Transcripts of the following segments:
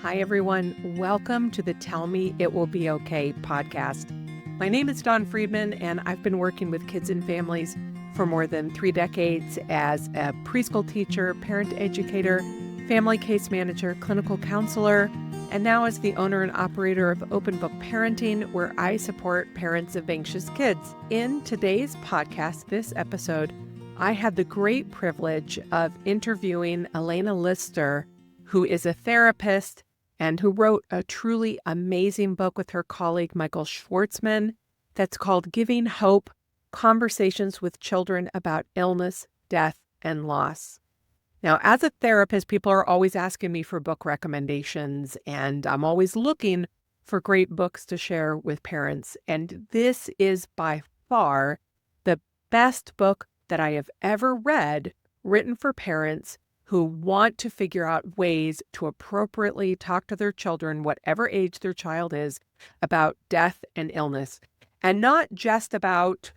Hi, everyone. Welcome to the Tell Me It Will Be Okay podcast. My name is Dawn Friedman, and I've been working with kids and families for more than 3 decades as a preschool teacher, parent educator, family case manager, clinical counselor, and now as the owner and operator of Open Book Parenting, where I support parents of anxious kids. In today's podcast, this episode, I had the great privilege of interviewing Elena Lister, who is a therapist and who wrote a truly amazing book with her colleague Michael Schwartzman that's called Giving Hope: Conversations with Children About Illness, Death, and Loss. Now, as a therapist, people are always asking me for book recommendations, and I'm always looking for great books to share with parents. And this is by far the best book that I have ever read, written for parents who want to figure out ways to appropriately talk to their children, whatever age their child is, about death and illness. And not just about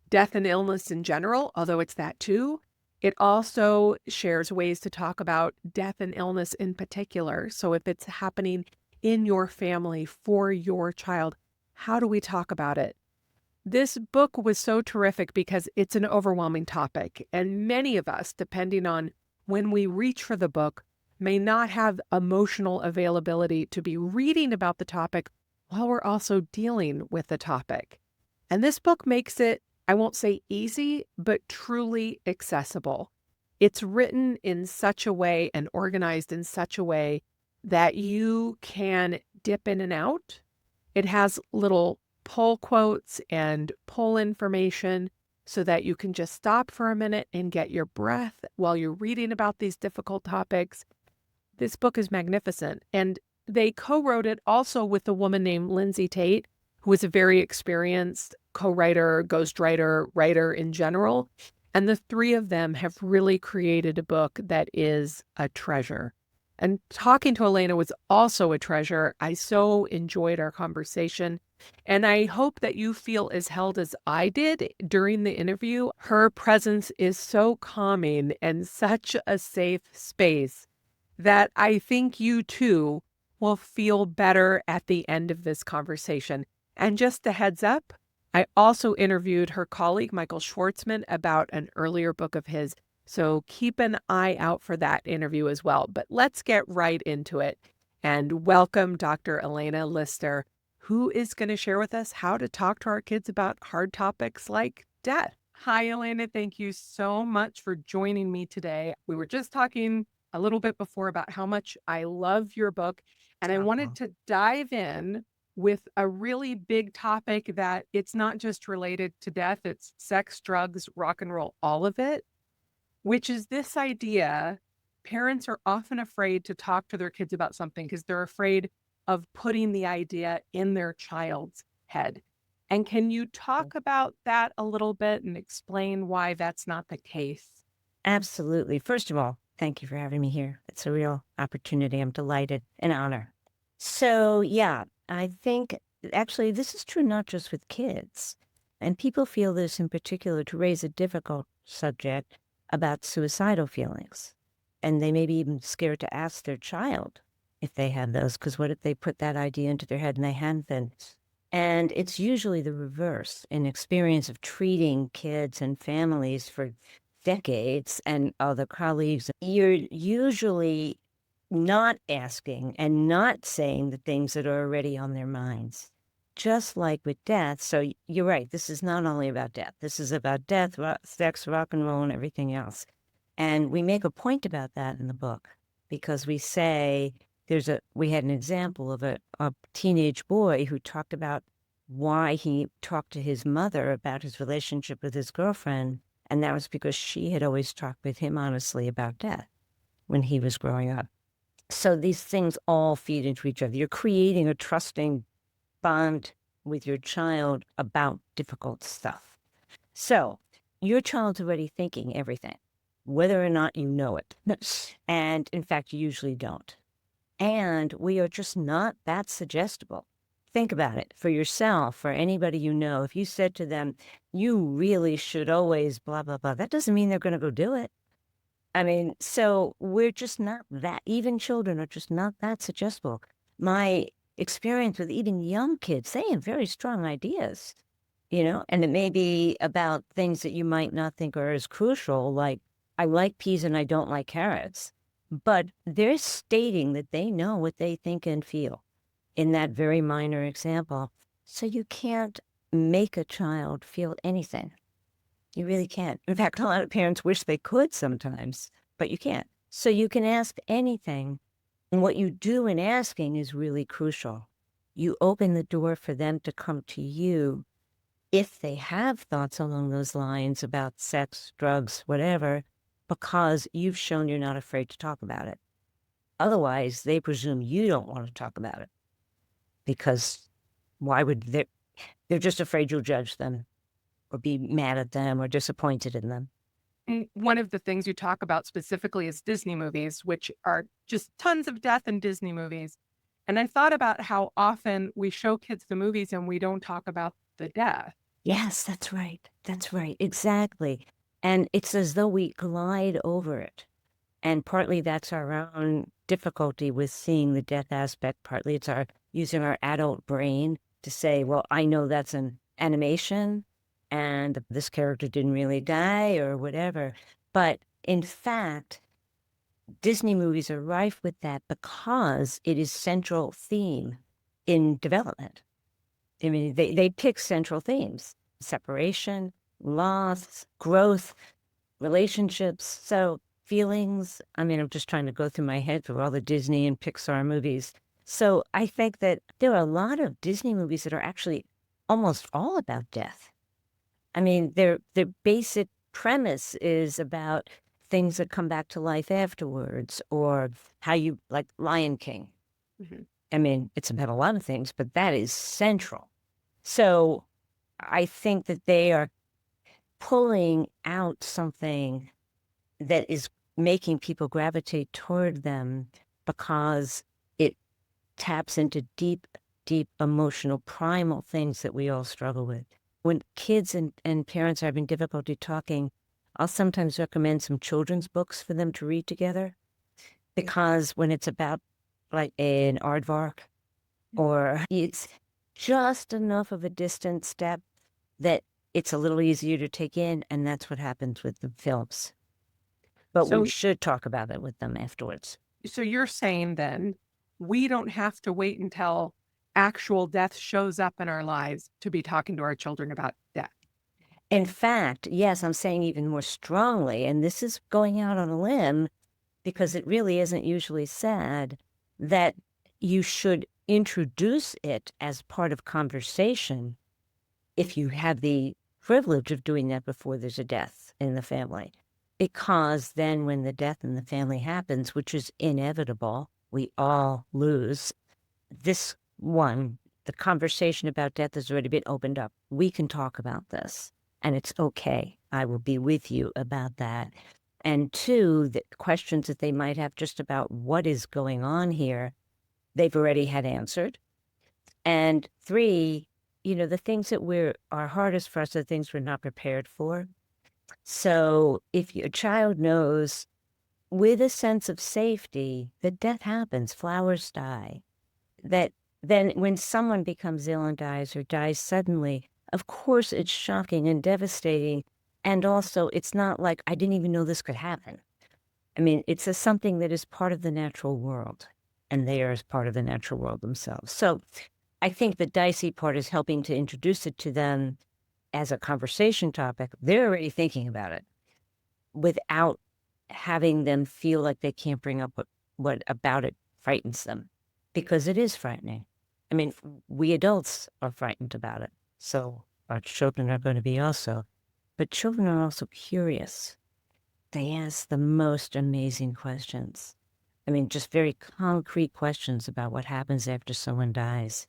death and illness in general, although it's that too. It also shares ways to talk about death and illness in particular. So if it's happening in your family for your child, how do we talk about it? This book was so terrific because it's an overwhelming topic, and many of us, depending on when we reach for the book, may not have emotional availability to be reading about the topic while we're also dealing with the topic. And this book makes it, I won't say easy, but truly accessible. It's written in such a way and organized in such a way that you can dip in and out. It has little pull quotes and pull information so that you can just stop for a minute and get your breath while you're reading about these difficult topics. This book is magnificent. And they co-wrote it also with a woman named Lindsay Tate, who is a very experienced co-writer, ghostwriter, writer in general. And the three of them have really created a book that is a treasure. And talking to Elena was also a treasure. I so enjoyed our conversation. And I hope that you feel as held as I did during the interview. Her presence is so calming and such a safe space that I think you too will feel better at the end of this conversation. And just a heads up, I also interviewed her colleague, Michael Schwartzman, about an earlier book of his. So keep an eye out for that interview as well. But let's get right into it and welcome Dr. Elena Lister, who is going to share with us how to talk to our kids about hard topics like death. Hi, Elena. Thank you so much for joining me today. We were just talking a little bit before about how much I love your book, and I wanted to dive in with a really big topic that it's not just related to death, it's sex, drugs, rock and roll, all of it, which is this idea. Parents are often afraid to talk to their kids about something because they're afraid of putting the idea in their child's head. And can you talk about that a little bit and explain why that's not the case? Absolutely. First of all, thank you for having me here. It's a real opportunity. I'm delighted and honored. So, yeah, I think actually this is true not just with kids. And people feel this in particular to raise a difficult subject about suicidal feelings. And they may be even scared to ask their child if they have those, because what if they put that idea into their head and they haven't? And it's usually the reverse. In experience of treating kids and families for decades and other colleagues, you're usually not asking and not saying the things that are already on their minds. Just like with death. So you're right. This is not only about death. This is about death, sex, rock and roll, and everything else. And we make a point about that in the book because we say we had an example of a teenage boy who talked about why he talked to his mother about his relationship with his girlfriend. And that was because she had always talked with him honestly about death when he was growing up. So these things all feed into each other. You're creating a trusting bond with your child about difficult stuff. So your child's already thinking everything, whether or not you know it. And in fact, you usually don't. And we are just not that suggestible. Think about it for yourself, for anybody you know. If you said to them, you really should always blah, blah, blah, that doesn't mean they're going to go do it. I mean, so we're just not that, even children are just not that suggestible. My experience with even young kids, they have very strong ideas, and it may be about things that you might not think are as crucial, like I like peas and I don't like carrots, but they're stating that they know what they think and feel in that very minor example. So you can't make a child feel anything. You really can't. In fact, a lot of parents wish they could sometimes, but you can't. So you can ask anything. And what you do in asking is really crucial. You open the door for them to come to you if they have thoughts along those lines about sex, drugs, whatever, because you've shown you're not afraid to talk about it. Otherwise, they presume you don't want to talk about it because why would they're just afraid you'll judge them or be mad at them or disappointed in them. One of the things you talk about specifically is Disney movies, which are just tons of death in Disney movies. And I thought about how often we show kids the movies and we don't talk about the death. Yes, that's right. That's right. Exactly. And it's as though we glide over it. And partly that's our own difficulty with seeing the death aspect. Partly it's our using our adult brain to say, well, I know that's an animation and this character didn't really die or whatever. But in fact, Disney movies are rife with that because it is central theme in development. I mean, they pick central themes: separation, loss, growth, relationships. So feelings. I mean, I'm just trying to go through my head through all the Disney and Pixar movies. So I think that there are a lot of Disney movies that are actually almost all about death. I mean, their basic premise is about things that come back to life afterwards, or how you like Lion King. Mhm. I mean, it's about a lot of things, but that is central. So I think that they are pulling out something that is making people gravitate toward them because it taps into deep, deep emotional, primal things that we all struggle with. When kids and parents are having difficulty talking, I'll sometimes recommend some children's books for them to read together, because when it's about like an aardvark, or it's just enough of a distant step that it's a little easier to take in, and that's what happens with the films. But we So, should talk about it with them afterwards. so you're saying then we don't have to wait until actual death shows up in our lives to be talking to our children about death. In fact, yes, I'm saying even more strongly, and this is going out on a limb because it really isn't usually said, that you should introduce it as part of conversation if you have the privilege of doing that before there's a death in the family. Because then when the death in the family happens, which is inevitable, we all lose. This one, the conversation about death has already been opened up. We can talk about this, and it's okay. I will be with you about that. And two, the questions that they might have just about what is going on here, they've already had answered. And three, the things that are hardest for us are the things we're not prepared for. So if your child knows with a sense of safety that death happens, flowers die, that then when someone becomes ill and dies or dies suddenly, of course it's shocking and devastating. And also it's not like, I didn't even know this could happen. I mean, it's something that is part of the natural world, and they are as part of the natural world themselves. So I think the dicey part is helping to introduce it to them as a conversation topic. They're already thinking about it without having them feel like they can't bring up what about it frightens them, because it is frightening. I mean, we adults are frightened about it, so our children are going to be also. But children are also curious. They ask the most amazing questions. I mean, just very concrete questions about what happens after someone dies.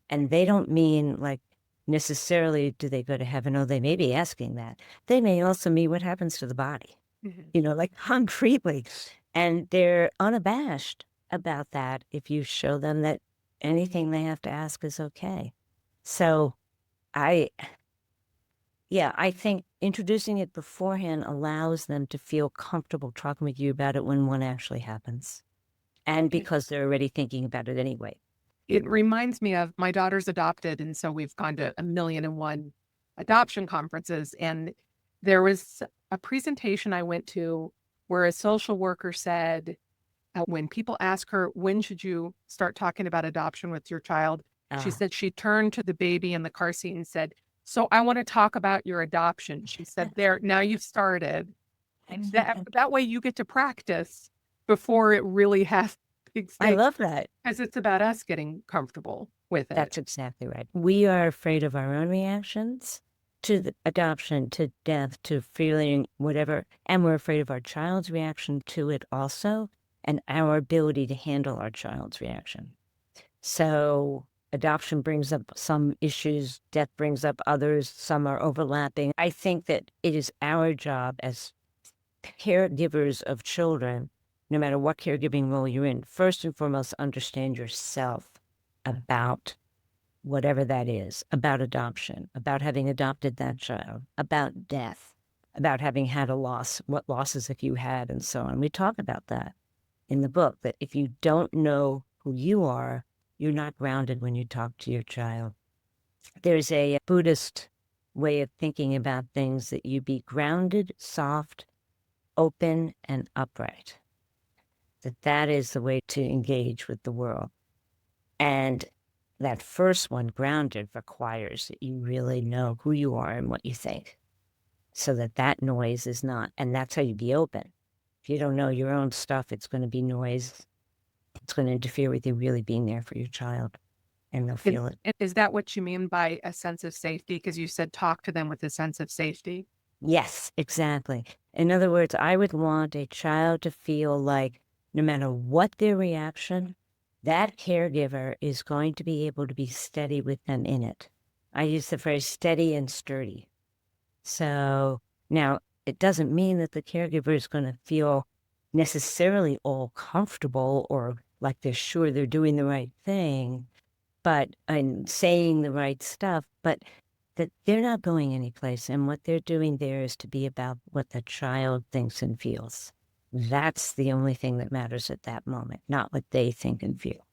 And they don't mean like necessarily do they go to heaven? Oh, they may be asking that. They may also mean what happens to the body, like concretely. And they're unabashed about that if you show them that anything they have to ask is okay. So I think introducing it beforehand allows them to feel comfortable talking with you about it when one actually happens. And because they're already thinking about it anyway. It reminds me of my daughter's adopted, and so we've gone to 1,000,001 adoption conferences. And there was a presentation I went to where a social worker said, when people ask her, when should you start talking about adoption with your child? She said she turned to the baby in the car seat and said, so I want to talk about your adoption. She said, there, now you've started. And that way you get to practice before it really has big I stakes, love that. because it's about us getting comfortable with it. That's exactly right. We are afraid of our own reactions to the adoption, to death, to feeling whatever. And we're afraid of our child's reaction to it also, and our ability to handle our child's reaction. So adoption brings up some issues, death brings up others, some are overlapping. I think that it is our job as caregivers of children, no matter what caregiving role you're in, first and foremost, understand yourself about whatever that is, about adoption, about having adopted that child, about death, about having had a loss, what losses have you had, and so on. We talk about that in the book, that if you don't know who you are, you're not grounded when you talk to your child. There's a Buddhist way of thinking about things, that you be grounded, soft, open, and upright. That is the way to engage with the world. And that first one, grounded, requires that you really know who you are and what you think, so that noise is not, and that's how you be open. If you don't know your own stuff, it's going to be noise. It's going to interfere with you really being there for your child, and they'll feel it. Is that what you mean by a sense of safety? Because you said talk to them with a sense of safety. Yes, exactly. In other words, I would want a child to feel like no matter what their reaction, that caregiver is going to be able to be steady with them in it. I use the phrase steady and sturdy. So now it doesn't mean that the caregiver is going to feel necessarily all comfortable or like they're sure they're doing the right thing, and saying the right stuff, but that they're not going anyplace. And what they're doing there is to be about what the child thinks and feels. That's the only thing that matters at that moment, not what they think and feel.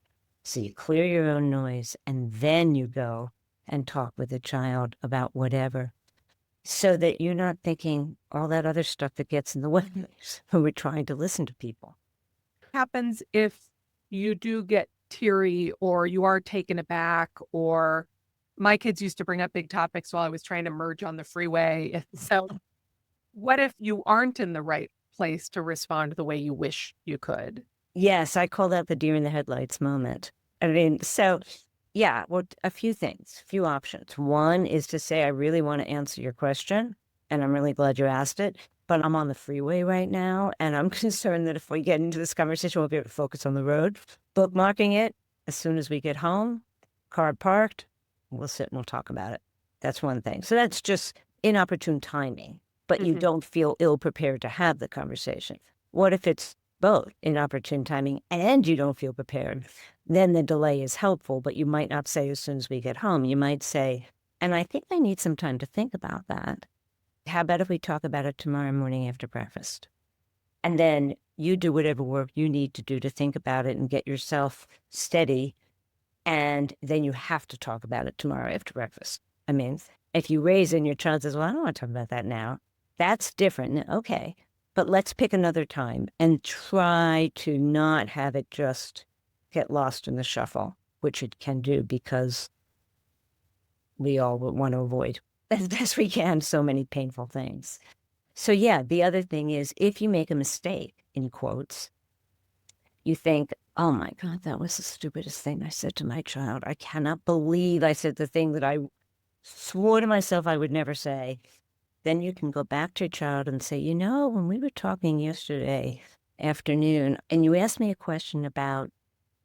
So you clear your own noise, and then you go and talk with the child about whatever, so that you're not thinking all that other stuff that gets in the way when we're trying to listen to people. What happens if you do get teary, or you are taken aback, or my kids used to bring up big topics while I was trying to merge on the freeway. So what if you aren't in the right place to respond the way you wish you could? Yes, I call that the deer in the headlights moment. I mean, so yeah, well, a few things, a few options. One is to say, I really want to answer your question, and I'm really glad you asked it, but I'm on the freeway right now, and I'm concerned that if we get into this conversation, we'll be able to focus on the road. Bookmarking it as soon as we get home, car parked, we'll sit and we'll talk about it. That's one thing. So that's just inopportune timing, but you don't feel ill-prepared to have the conversation. What if it's both inopportune timing and you don't feel prepared? Then the delay is helpful, but you might not say as soon as we get home. You might say, and I think I need some time to think about that. How about if we talk about it tomorrow morning after breakfast? And then you do whatever work you need to do to think about it and get yourself steady. And then you have to talk about it tomorrow after breakfast. I mean, if you raise and your child says, well, I don't want to talk about that now, that's different. Okay, but let's pick another time and try to not have it just get lost in the shuffle, which it can do because we all want to avoid as best we can so many painful things. So yeah, the other thing is, if you make a mistake, in quotes, you think, oh my God, that was the stupidest thing I said to my child. I cannot believe I said the thing that I swore to myself I would never say. Then you can go back to your child and say, you know, when we were talking yesterday afternoon, and you asked me a question about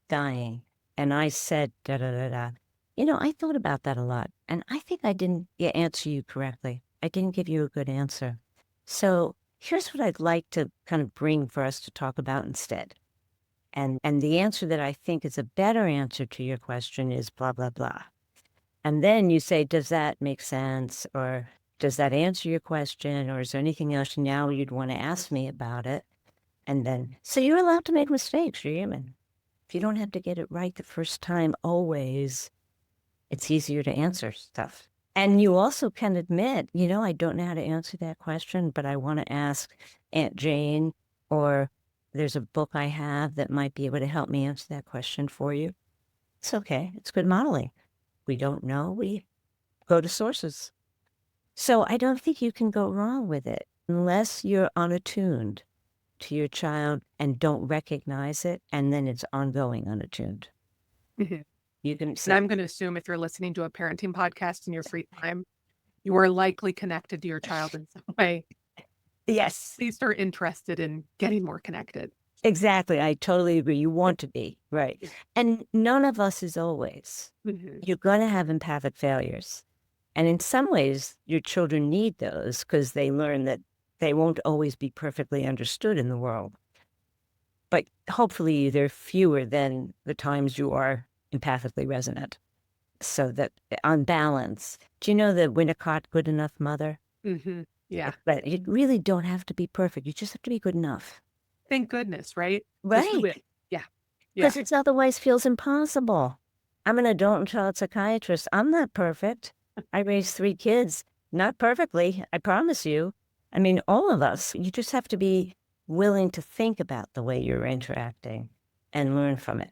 dying, and I said, da da da da. You know, I thought about that a lot, and I think I didn't answer you correctly. I didn't give you a good answer. So here's what I'd like to kind of bring for us to talk about instead. And the answer that I think is a better answer to your question is blah, blah, blah. And then you say, does that make sense? Or Does that answer your question? Or is there anything else now you'd want to ask me about it? And then, so you're allowed to make mistakes. You're human. If you don't have to get it right the first time, always, it's easier to answer stuff. And you also can admit, I don't know how to answer that question, but I want to ask Aunt Jane, or there's a book I have that might be able to help me answer that question for you. It's okay. It's good modeling. We don't know. We go to sources. So I don't think you can go wrong with it unless you're unattuned to your child and don't recognize it, and then it's ongoing unattuned. Mm-hmm. You can And say, I'm going to assume if you're listening to a parenting podcast in your free time, you are likely connected to your child in some way. yes, At least are interested in getting more connected. exactly. I totally agree. You want to be, right? And none of us is always. Mm-hmm. You're going to have empathic failures. And in some ways, your children need those because they learn that they won't always be perfectly understood in the world. But hopefully they're fewer than the times you are empathically resonant. So that on balance, do you know the Winnicott Good Enough Mother? Mm-hmm. Yeah. But you really don't have to be perfect. You just have to be good enough. Thank goodness, right? Right. Yeah. Because it otherwise feels impossible. I'm an adult and child psychiatrist. I'm not perfect. I raised 3 kids, not perfectly, I promise you. I mean, all of us, you just have to be willing to think about the way you're interacting and learn from it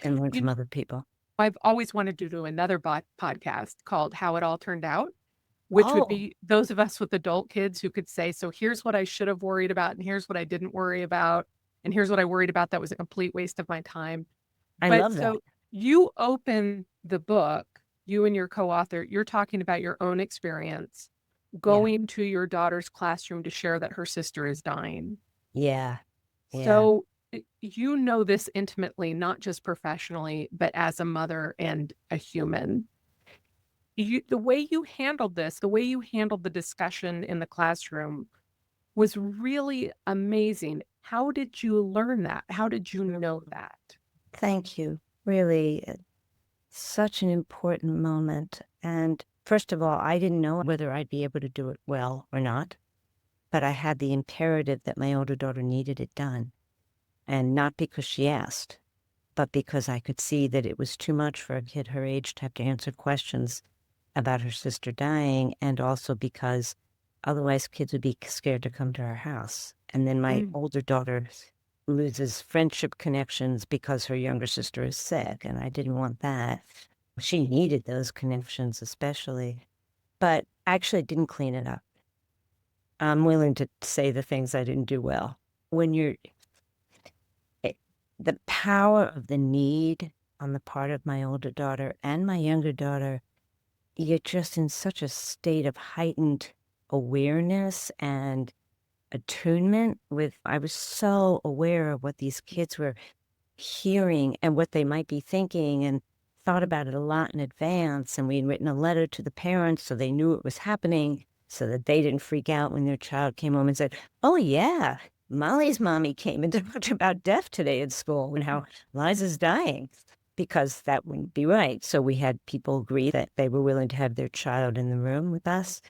and learn from other people. I've always wanted to do another podcast called How It All Turned Out, which would be those of us with adult kids who could say, so here's what I should have worried about, and here's what I didn't worry about, and here's what I worried about that was a complete waste of my time. I love that. So you open the book, you and your co-author, you're talking about your own experience going to your daughter's classroom to share that her sister is dying. Yeah. So you know this intimately, not just professionally, but as a mother and a human. The way you handled this, the way you handled the discussion in the classroom was really amazing. How did you learn that? How did you know that? Thank you. Really, such an important moment. And first of all, I didn't know whether I'd be able to do it well or not, but I had the imperative that my older daughter needed it done. And not because she asked, but because I could see that it was too much for a kid her age to have to answer questions about her sister dying, and also because otherwise kids would be scared to come to our house. And then my older daughter loses friendship connections because her younger sister is sick, and I didn't want that. She needed those connections especially, but actually didn't clean it up. I'm willing to say the things I didn't do well. When the power of the need on the part of my older daughter and my younger daughter, you're just in such a state of heightened awareness and attunement with, I was so aware of what these kids were hearing and what they might be thinking, and thought about it a lot in advance. And we had written a letter to the parents so they knew it was happening, so that they didn't freak out when their child came home and said, oh yeah, Molly's mommy came and talked about death today at school and how Liza's dying, because that wouldn't be right. So we had people agree that they were willing to have their child in the room with us.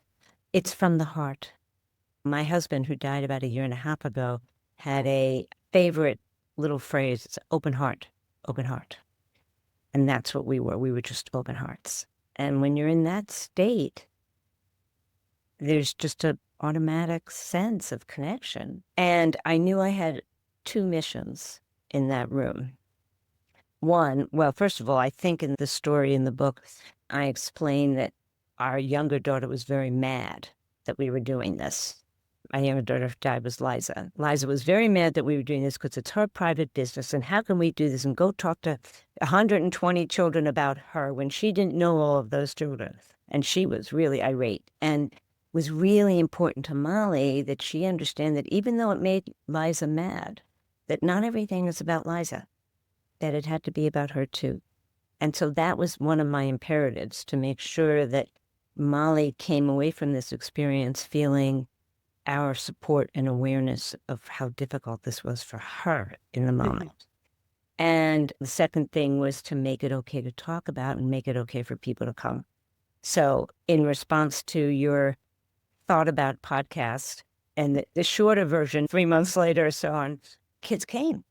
It's from the heart. My husband, who died about 1.5 years ago, had a favorite little phrase. It's open heart, open heart. And that's what we were. We were just open hearts. And when you're in that state, there's just an automatic sense of connection. And I knew I had 2 missions in that room. One, well, first of all, I think in the story in the book, I explained that our younger daughter was very mad that we were doing this. My younger daughter who died was Liza. Liza was very mad that we were doing this because it's her private business, and how can we do this and go talk to 120 children about her when she didn't know all of those children? And she was really irate. And it was really important to Molly that she understand that even though it made Liza mad, that not everything is about Liza, that it had to be about her too. And so that was one of my imperatives, to make sure that Molly came away from this experience feeling our support and awareness of how difficult this was for her in the moment. And the second thing was to make it okay to talk about and make it okay for people to come. So in response to your thought about podcasts, and the shorter version, 3 months later or so on, kids came,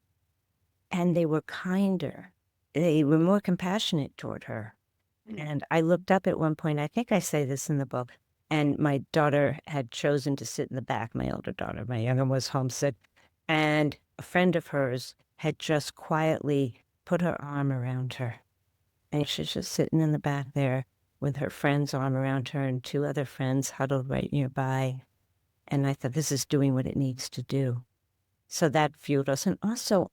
and they were kinder. They were more compassionate toward her. And I looked up at one point, I think I say this in the book, and my daughter had chosen to sit in the back, my older daughter. My younger was homesick. And a friend of hers had just quietly put her arm around her. And she's just sitting in the back there with her friend's arm around her and two other friends huddled right nearby. And I thought, this is doing what it needs to do. So that fueled us. And also,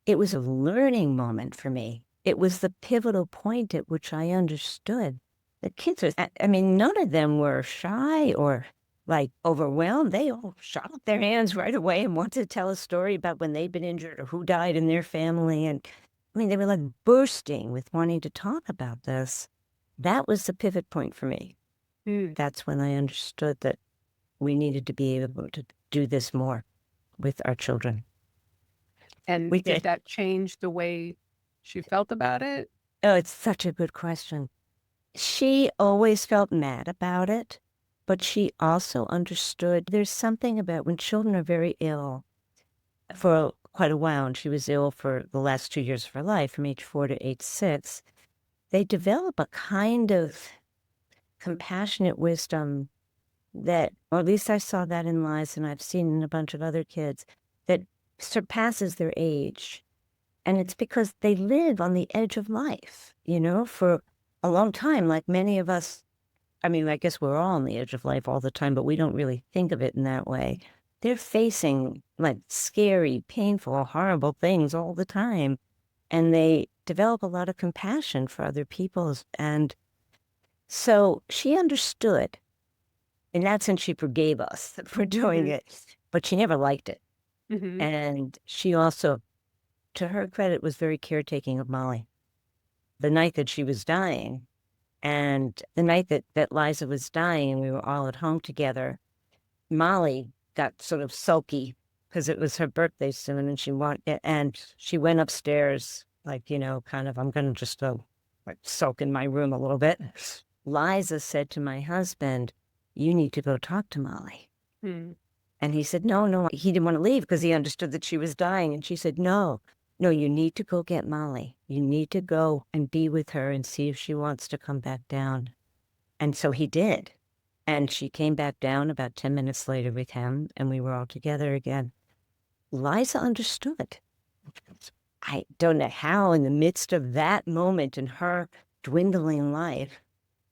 it was a learning moment for me. It was the pivotal point at which I understood that kids are, I mean, none of them were shy or like overwhelmed. They all shot up their hands right away and wanted to tell a story about when they'd been injured or who died in their family. And I mean, they were like bursting with wanting to talk about this. That was the pivot point for me. That's when I understood that we needed to be able to do this more with our children. And did that change the way she felt about it? Oh, it's such a good question. She always felt mad about it, but she also understood there's something about when children are very ill for quite a while, and she was ill for the last 2 years of her life, from age 4 to age 6, they develop a kind of compassionate wisdom that, or at least I saw that in Liza, and I've seen in a bunch of other kids, that surpasses their age. And it's because they live on the edge of life, for a long time, like many of us. I mean, I guess we're all on the edge of life all the time, but we don't really think of it in that way. They're facing like scary, painful, horrible things all the time. And they develop a lot of compassion for other people. And so she understood. In that sense, she forgave us for doing it, but she never liked it. And she also, to her credit, was very caretaking of Molly. The night that she was dying, and the night that Liza was dying, and we were all at home together, Molly got sort of sulky because it was her birthday soon, and she went upstairs, like, kind of, I'm going to just go like sulk in my room a little bit. Liza said to my husband, you need to go talk to Molly. And he said, no. He didn't want to leave because he understood that she was dying. And she said, no, you need to go get Molly. You need to go and be with her and see if she wants to come back down. And so he did. And she came back down about 10 minutes later with him, and we were all together again. Liza understood. I don't know how, in the midst of that moment in her dwindling life,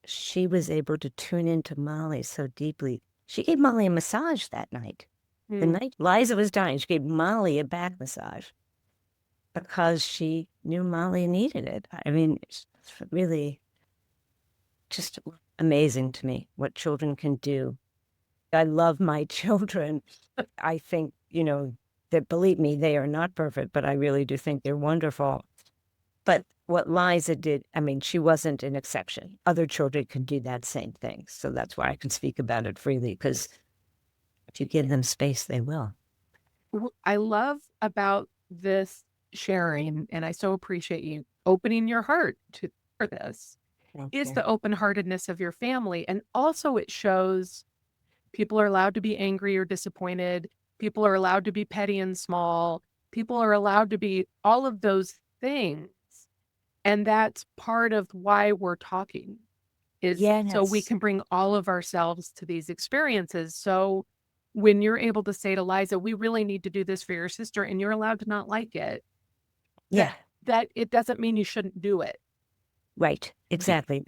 she was able to tune into Molly so deeply. She gave Molly a massage that night. The night Liza was dying, she gave Molly a back massage because she knew Molly needed it. I mean, it's really just amazing to me what children can do. I love my children. I think, that, believe me, they are not perfect, but I really do think they're wonderful. But what Liza did, I mean, she wasn't an exception. Other children can do that same thing. So that's why I can speak about it freely, because if you give them space, they will. What I love about this sharing, and I so appreciate you opening your heart for this, is the open-heartedness of your family. And also it shows people are allowed to be angry or disappointed. People are allowed to be petty and small. People are allowed to be all of those things. And that's part of why we're talking, is so we can bring all of ourselves to these experiences. So when you're able to say to Liza, we really need to do this for your sister, and you're allowed to not like it. That it doesn't mean you shouldn't do it. Right. Exactly.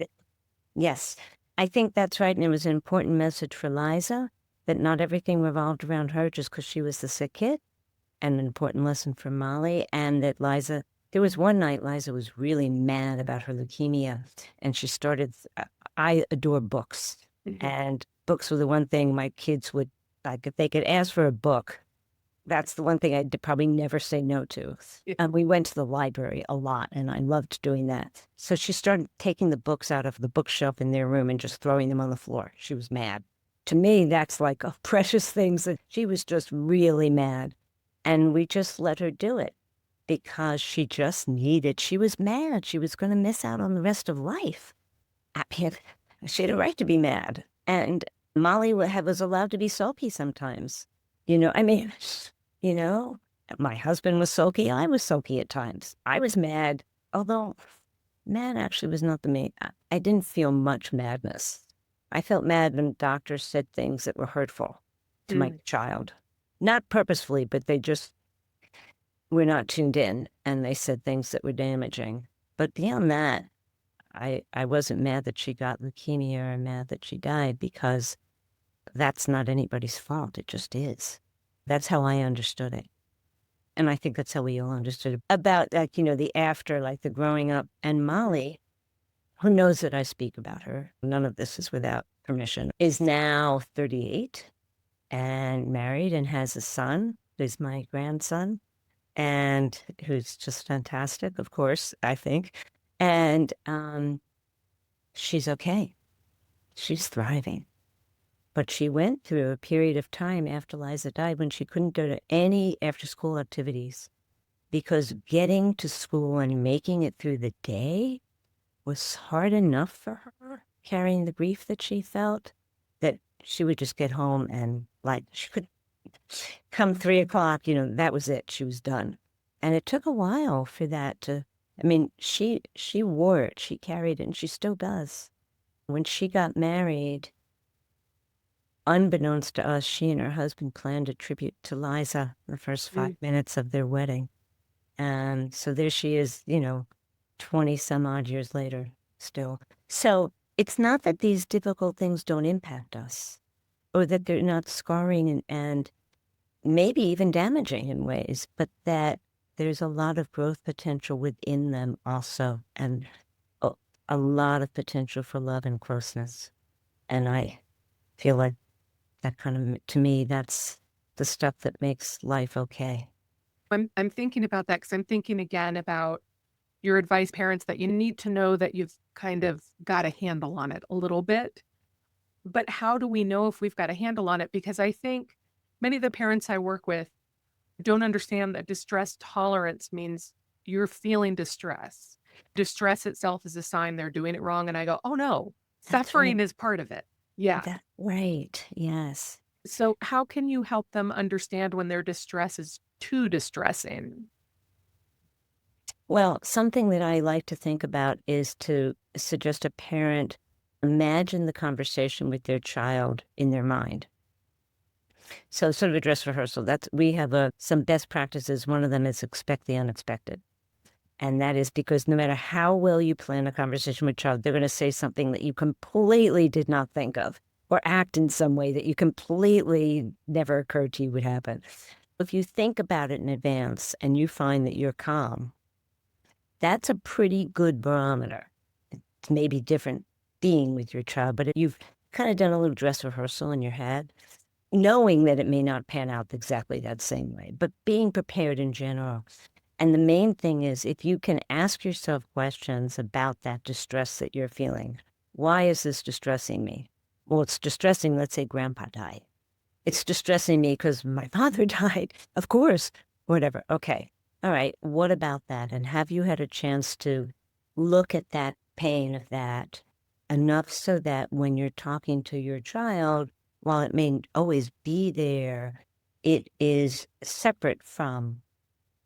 Yes. I think that's right. And it was an important message for Liza that not everything revolved around her just because she was the sick kid, and an important lesson for Molly. And that Liza, there was one night Liza was really mad about her leukemia, and she started, I adore books, and books were the one thing my kids would, like, if they could ask for a book, that's the one thing I'd probably never say no to. And we went to the library a lot, and I loved doing that. So she started taking the books out of the bookshelf in their room and just throwing them on the floor. She was mad. To me, that's like a precious thing. So she was just really mad. And we just let her do it because she just needed, she was mad. She was going to miss out on the rest of life. I mean, she had a right to be mad. And Molly was allowed to be sulky sometimes. I mean, you know, my husband was sulky. I was sulky at times. I was mad, although mad actually was not the main. I didn't feel much madness. I felt mad when doctors said things that were hurtful to my child. Not purposefully, but they just were not tuned in, and they said things that were damaging. But beyond that, I wasn't mad that she got leukemia or mad that she died, because that's not anybody's fault. It just is. That's how I understood it. And I think that's how we all understood it. About, like, the after, like the growing up. And Molly, who knows that I speak about her, none of this is without permission, is now 38 and married and has a son who's my grandson, and who's just fantastic, of course, I think. And she's okay. She's thriving. But she went through a period of time after Liza died when she couldn't go to any after-school activities, because getting to school and making it through the day was hard enough for her, carrying the grief that she felt, that she would just get home and, like, she could come 3 o'clock, that was it. She was done. And it took a while for that to, I mean, she wore it, she carried it, and she still does. When she got married, unbeknownst to us, she and her husband planned a tribute to Liza the first 5 minutes of their wedding. And so there she is, 20 some odd years later still. So it's not that these difficult things don't impact us, or that they're not scarring and maybe even damaging in ways, but that there's a lot of growth potential within them also, and a lot of potential for love and closeness. And I feel like that kind of, to me, that's the stuff that makes life okay. I'm thinking about that because I'm thinking again about your advice, parents, that you need to know that you've kind of got a handle on it a little bit. But how do we know if we've got a handle on it? Because I think many of the parents I work with don't understand that distress tolerance means you're feeling distress. Distress itself is a sign they're doing it wrong. And I go, oh no, That's suffering right. is part of it. Yeah. Right. Yes. So how can you help them understand when their distress is too distressing? Well, something that I like to think about is to suggest a parent imagine the conversation with their child in their mind. So sort of a dress rehearsal. We have some best practices. One of them is expect the unexpected. And that is because no matter how well you plan a conversation with a child, they're going to say something that you completely did not think of, or act in some way that you completely never occurred to you would happen. If you think about it in advance and you find that you're calm, that's a pretty good barometer. It's maybe different being with your child, but if you've kind of done a little dress rehearsal in your head, knowing that it may not pan out exactly that same way, but being prepared in general. And the main thing is, if you can ask yourself questions about that distress that you're feeling. Why is this distressing me? Well, it's distressing, let's say grandpa died. It's distressing me because my father died, of course, whatever. Okay. All right. What about that? And have you had a chance to look at that pain of that enough so that when you're talking to your child, while it may always be there, it is separate from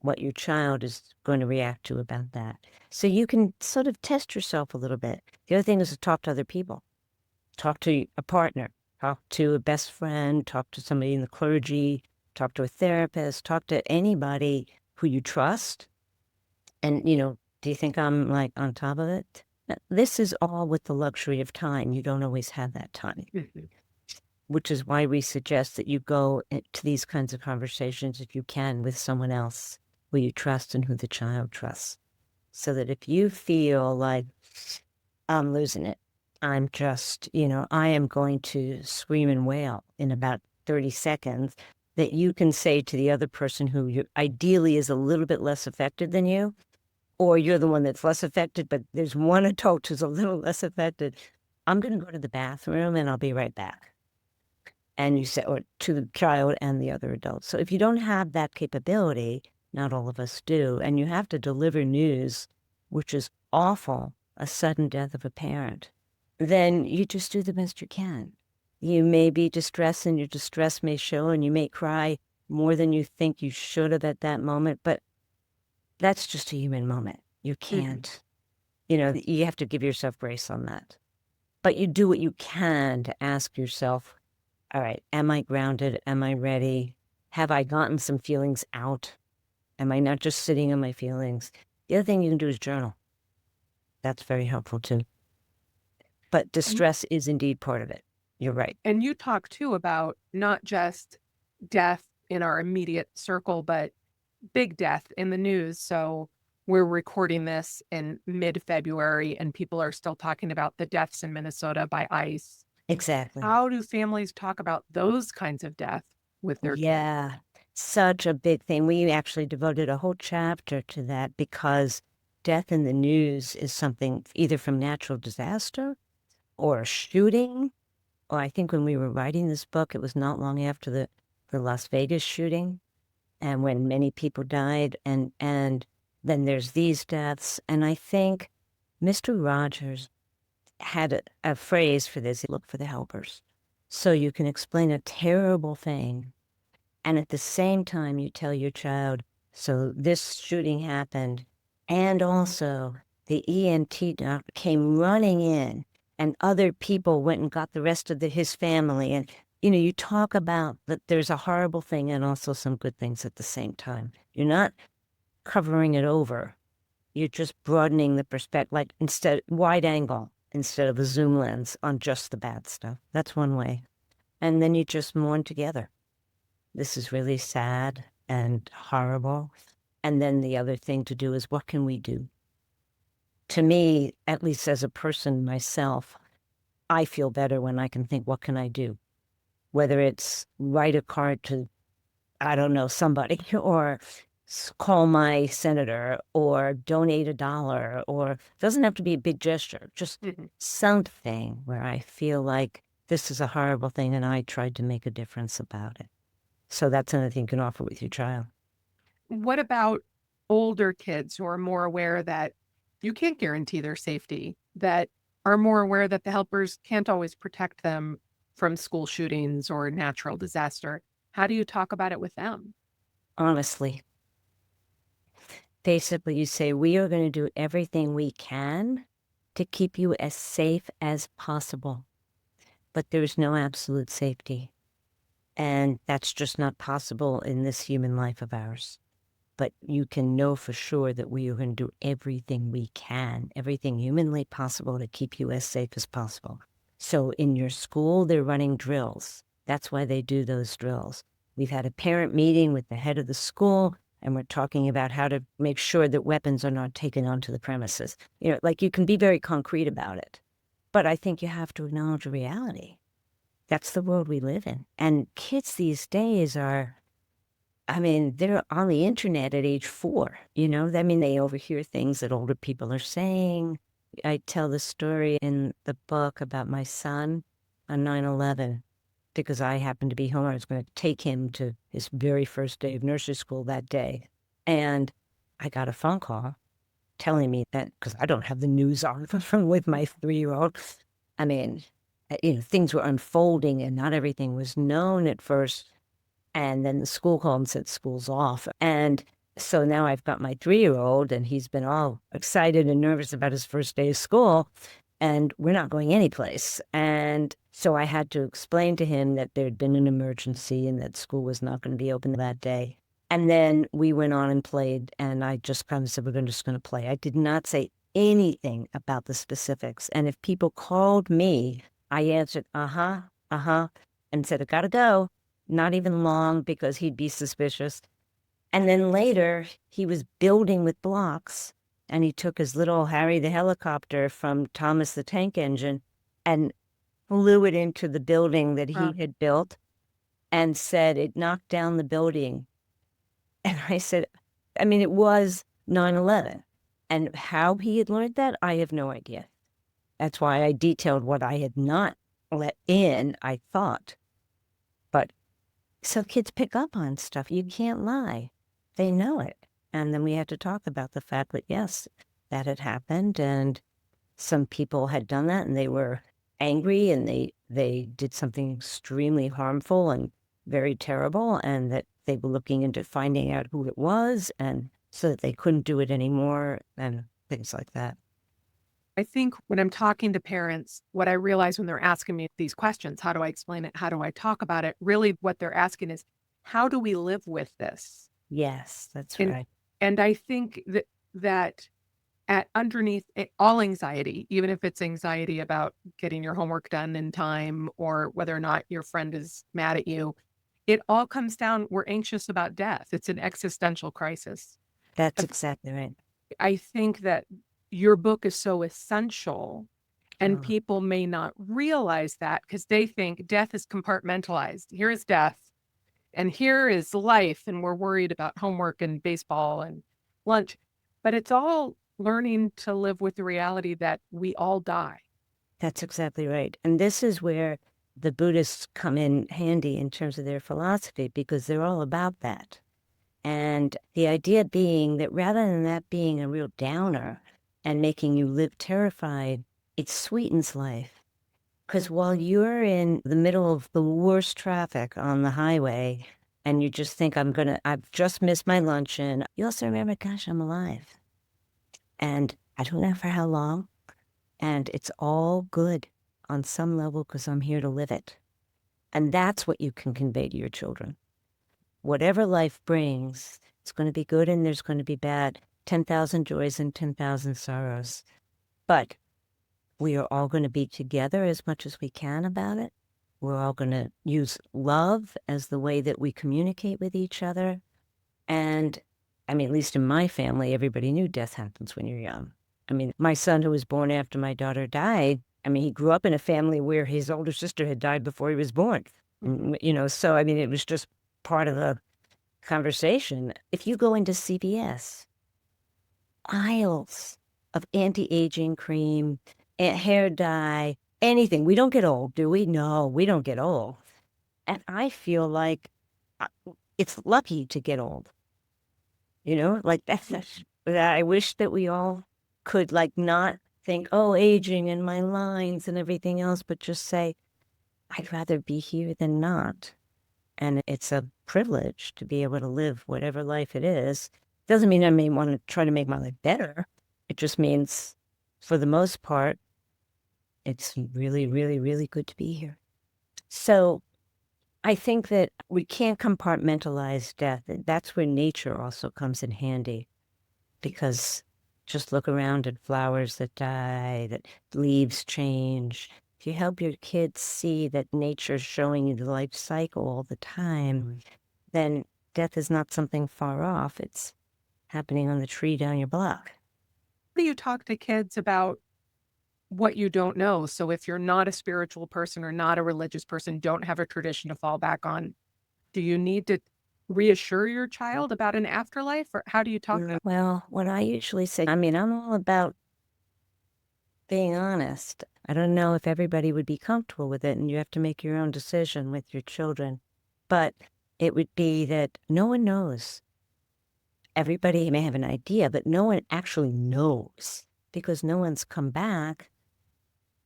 what your child is going to react to about that. So you can sort of test yourself a little bit. The other thing is to talk to other people. Talk to a partner, talk to a best friend, talk to somebody in the clergy, talk to a therapist, talk to anybody who you trust. And, do you think I'm like on top of it? This is all with the luxury of time. You don't always have that time. Which is why we suggest that you go to these kinds of conversations, if you can, with someone else who you trust and who the child trusts. So that if you feel like I'm losing it, I'm just, I am going to scream and wail in about 30 seconds, that you can say to the other person who ideally is a little bit less affected than you, or you're the one that's less affected, but there's one adult who's a little less affected, I'm going to go to the bathroom and I'll be right back. And you say, or to the child and the other adult. So if you don't have that capability, not all of us do, and you have to deliver news, which is awful, a sudden death of a parent, then you just do the best you can. You may be distressed, and your distress may show, and you may cry more than you think you should have at that moment, but that's just a human moment. You can't, you have to give yourself grace on that. But you do what you can to ask yourself, all right, am I grounded? Am I ready? Have I gotten some feelings out? Am I not just sitting on my feelings? The other thing you can do is journal. That's very helpful too. But distress is indeed part of it. You're right. And you talk too about not just death in our immediate circle, but big death in the news. So we're recording this in mid-February and people are still talking about the deaths in Minnesota by ice. Exactly. How do families talk about those kinds of death with their kids? Yeah, such a big thing. We actually devoted a whole chapter to that because death in the news is something either from natural disaster or a shooting. Or I think when we were writing this book, it was not long after the Las Vegas shooting and when many people died. And then there's these deaths. And I think Mr. Rogers had a phrase for this: look for the helpers. So you can explain a terrible thing, and at the same time you tell your child, so this shooting happened, and also the EMT doctor came running in, and other people went and got the rest of his family. And, you talk about that there's a horrible thing and also some good things at the same time. You're not covering it over. You're just broadening the perspective, like instead, wide angle instead of a zoom lens on just the bad stuff. That's one way. And then you just mourn together. This is really sad and horrible. And then the other thing to do is, what can we do? To me, at least as a person myself, I feel better when I can think, what can I do? Whether it's write a card to, I don't know, somebody, or call my senator, or donate $1, or it doesn't have to be a big gesture, just something where I feel like this is a horrible thing and I tried to make a difference about it. So that's another thing you can offer with your child. What about older kids who are more aware that you can't guarantee their safety, that are more aware that the helpers can't always protect them from school shootings or natural disaster? How do you talk about it with them? Honestly, basically you say, we are going to do everything we can to keep you as safe as possible, but there's no absolute safety. And that's just not possible in this human life of ours. But you can know for sure that we are going to do everything we can, everything humanly possible to keep you as safe as possible. So in your school, they're running drills. That's why they do those drills. We've had a parent meeting with the head of the school, and we're talking about how to make sure that weapons are not taken onto the premises. Like, you can be very concrete about it, but I think you have to acknowledge a reality. That's the world we live in. And kids these days they're on the internet at age 4, they overhear things that older people are saying. I tell the story in the book about my son on 9/11 because I happened to be home. I was going to take him to his very first day of nursery school that day. And I got a phone call telling me that, because I don't have the news on from with my 3-year-old. Things were unfolding and not everything was known at first. And then the school called and said, school's off. And so now I've got my 3-year-old, and he's been all excited and nervous about his first day of school, and we're not going anyplace. And so I had to explain to him that there'd been an emergency and that school was not going to be open that day. And then we went on and played, and I just kind of said, we're just going to play. I did not say anything about the specifics. And if people called me, I answered, and said, I gotta go. Not even long, because he'd be suspicious. And then later, he was building with blocks, and he took his little Harry the helicopter from Thomas the Tank Engine and flew it into the building that he had built and said it knocked down the building. And I said, it was 9/11. And how he had learned that, I have no idea. That's why I detailed what I had not let in, I thought. But so kids pick up on stuff. You can't lie. They know it. And then we had to talk about the fact that, yes, that had happened, and some people had done that, and they were angry, and they they did something extremely harmful and very terrible, and that they were looking into finding out who it was, and so that they couldn't do it anymore, and things like that. I think when I'm talking to parents, what I realize when they're asking me these questions, how do I explain it? How do I talk about it? Really, what they're asking is, how do we live with this? Yes, that's And right. and I think that at underneath it, all anxiety, even if it's anxiety about getting your homework done in time or whether or not your friend is mad at you, it all comes down, we're anxious about death. It's an existential crisis. That's If- exactly right. I think that your book is so essential, and Oh, people may not realize that because they think death is compartmentalized. Here is death, and here is life, and we're worried about homework and baseball and lunch. But it's all learning to live with the reality that we all die. that's exactly right. And this is where the Buddhists come in handy in terms of their philosophy, because they're all about that. And the idea being that rather than that being a real downer and making you live terrified, it sweetens life. Because while you're in the middle of the worst traffic on the highway and you just think, I've just missed my luncheon, you also remember, gosh, I'm alive. And I don't know for how long. And it's all good on some level because I'm here to live it. And that's what you can convey to your children. Whatever life brings, it's going to be good and there's going to be bad. 10,000 joys and 10,000 sorrows. But we are all going to be together as much as we can about it. We're all going to use love as the way that we communicate with each other. And I mean, at least in my family, everybody knew death happens when you're young. I mean, my son, who was born after my daughter died, I mean, he grew up in a family where his older sister had died before he was born. So I mean, it was just part of the conversation. If you go into CVS, aisles of anti-aging cream, hair dye, anything. We don't get old, do we? No, we don't get old. And I feel like it's lucky to get old. Like I wish that we all could like not think, oh, aging and my lines and everything else, but just say, I'd rather be here than not. And it's a privilege to be able to live whatever life it is. Doesn't mean I may want to try to make my life better. It just means, for the most part, it's really, really, really good to be here. So I think that we can't compartmentalize death. That's where nature also comes in handy, because just look around at flowers that die, that leaves change. If you help your kids see that nature's showing you the life cycle all the time, then death is not something far off. It's happening on the tree down your block. How do you talk to kids about what you don't know? So if you're not a spiritual person or not a religious person, don't have a tradition to fall back on, do you need to reassure your child about an afterlife, or how do you talk about Well, what I usually say, I mean, I'm all about being honest. I don't know if everybody would be comfortable with it, and you have to make your own decision with your children. But it would be that no one knows. Everybody may have an idea, but no one actually knows, because no one's come back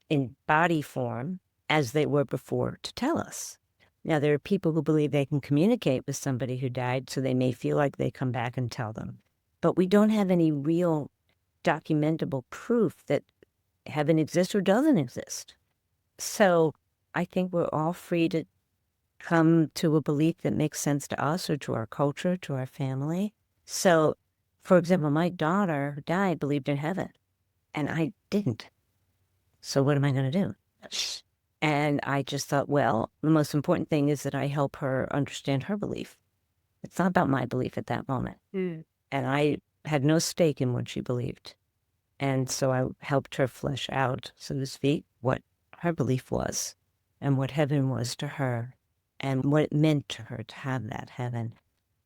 in body form as they were before to tell us. Now, there are people who believe they can communicate with somebody who died, so they may feel like they come back and tell them. But we don't have any real documentable proof that heaven exists or doesn't exist. So I think we're all free to come to a belief that makes sense to us or to our culture, to our family. So, for example, my daughter who died believed in heaven, and I didn't. So what am I going to do? And I just thought, well, the most important thing is that I help her understand her belief. It's not about my belief at that moment. Mm. And I had no stake in what she believed. And so I helped her flesh out, so to speak, what her belief was and what heaven was to her and what it meant to her to have that heaven.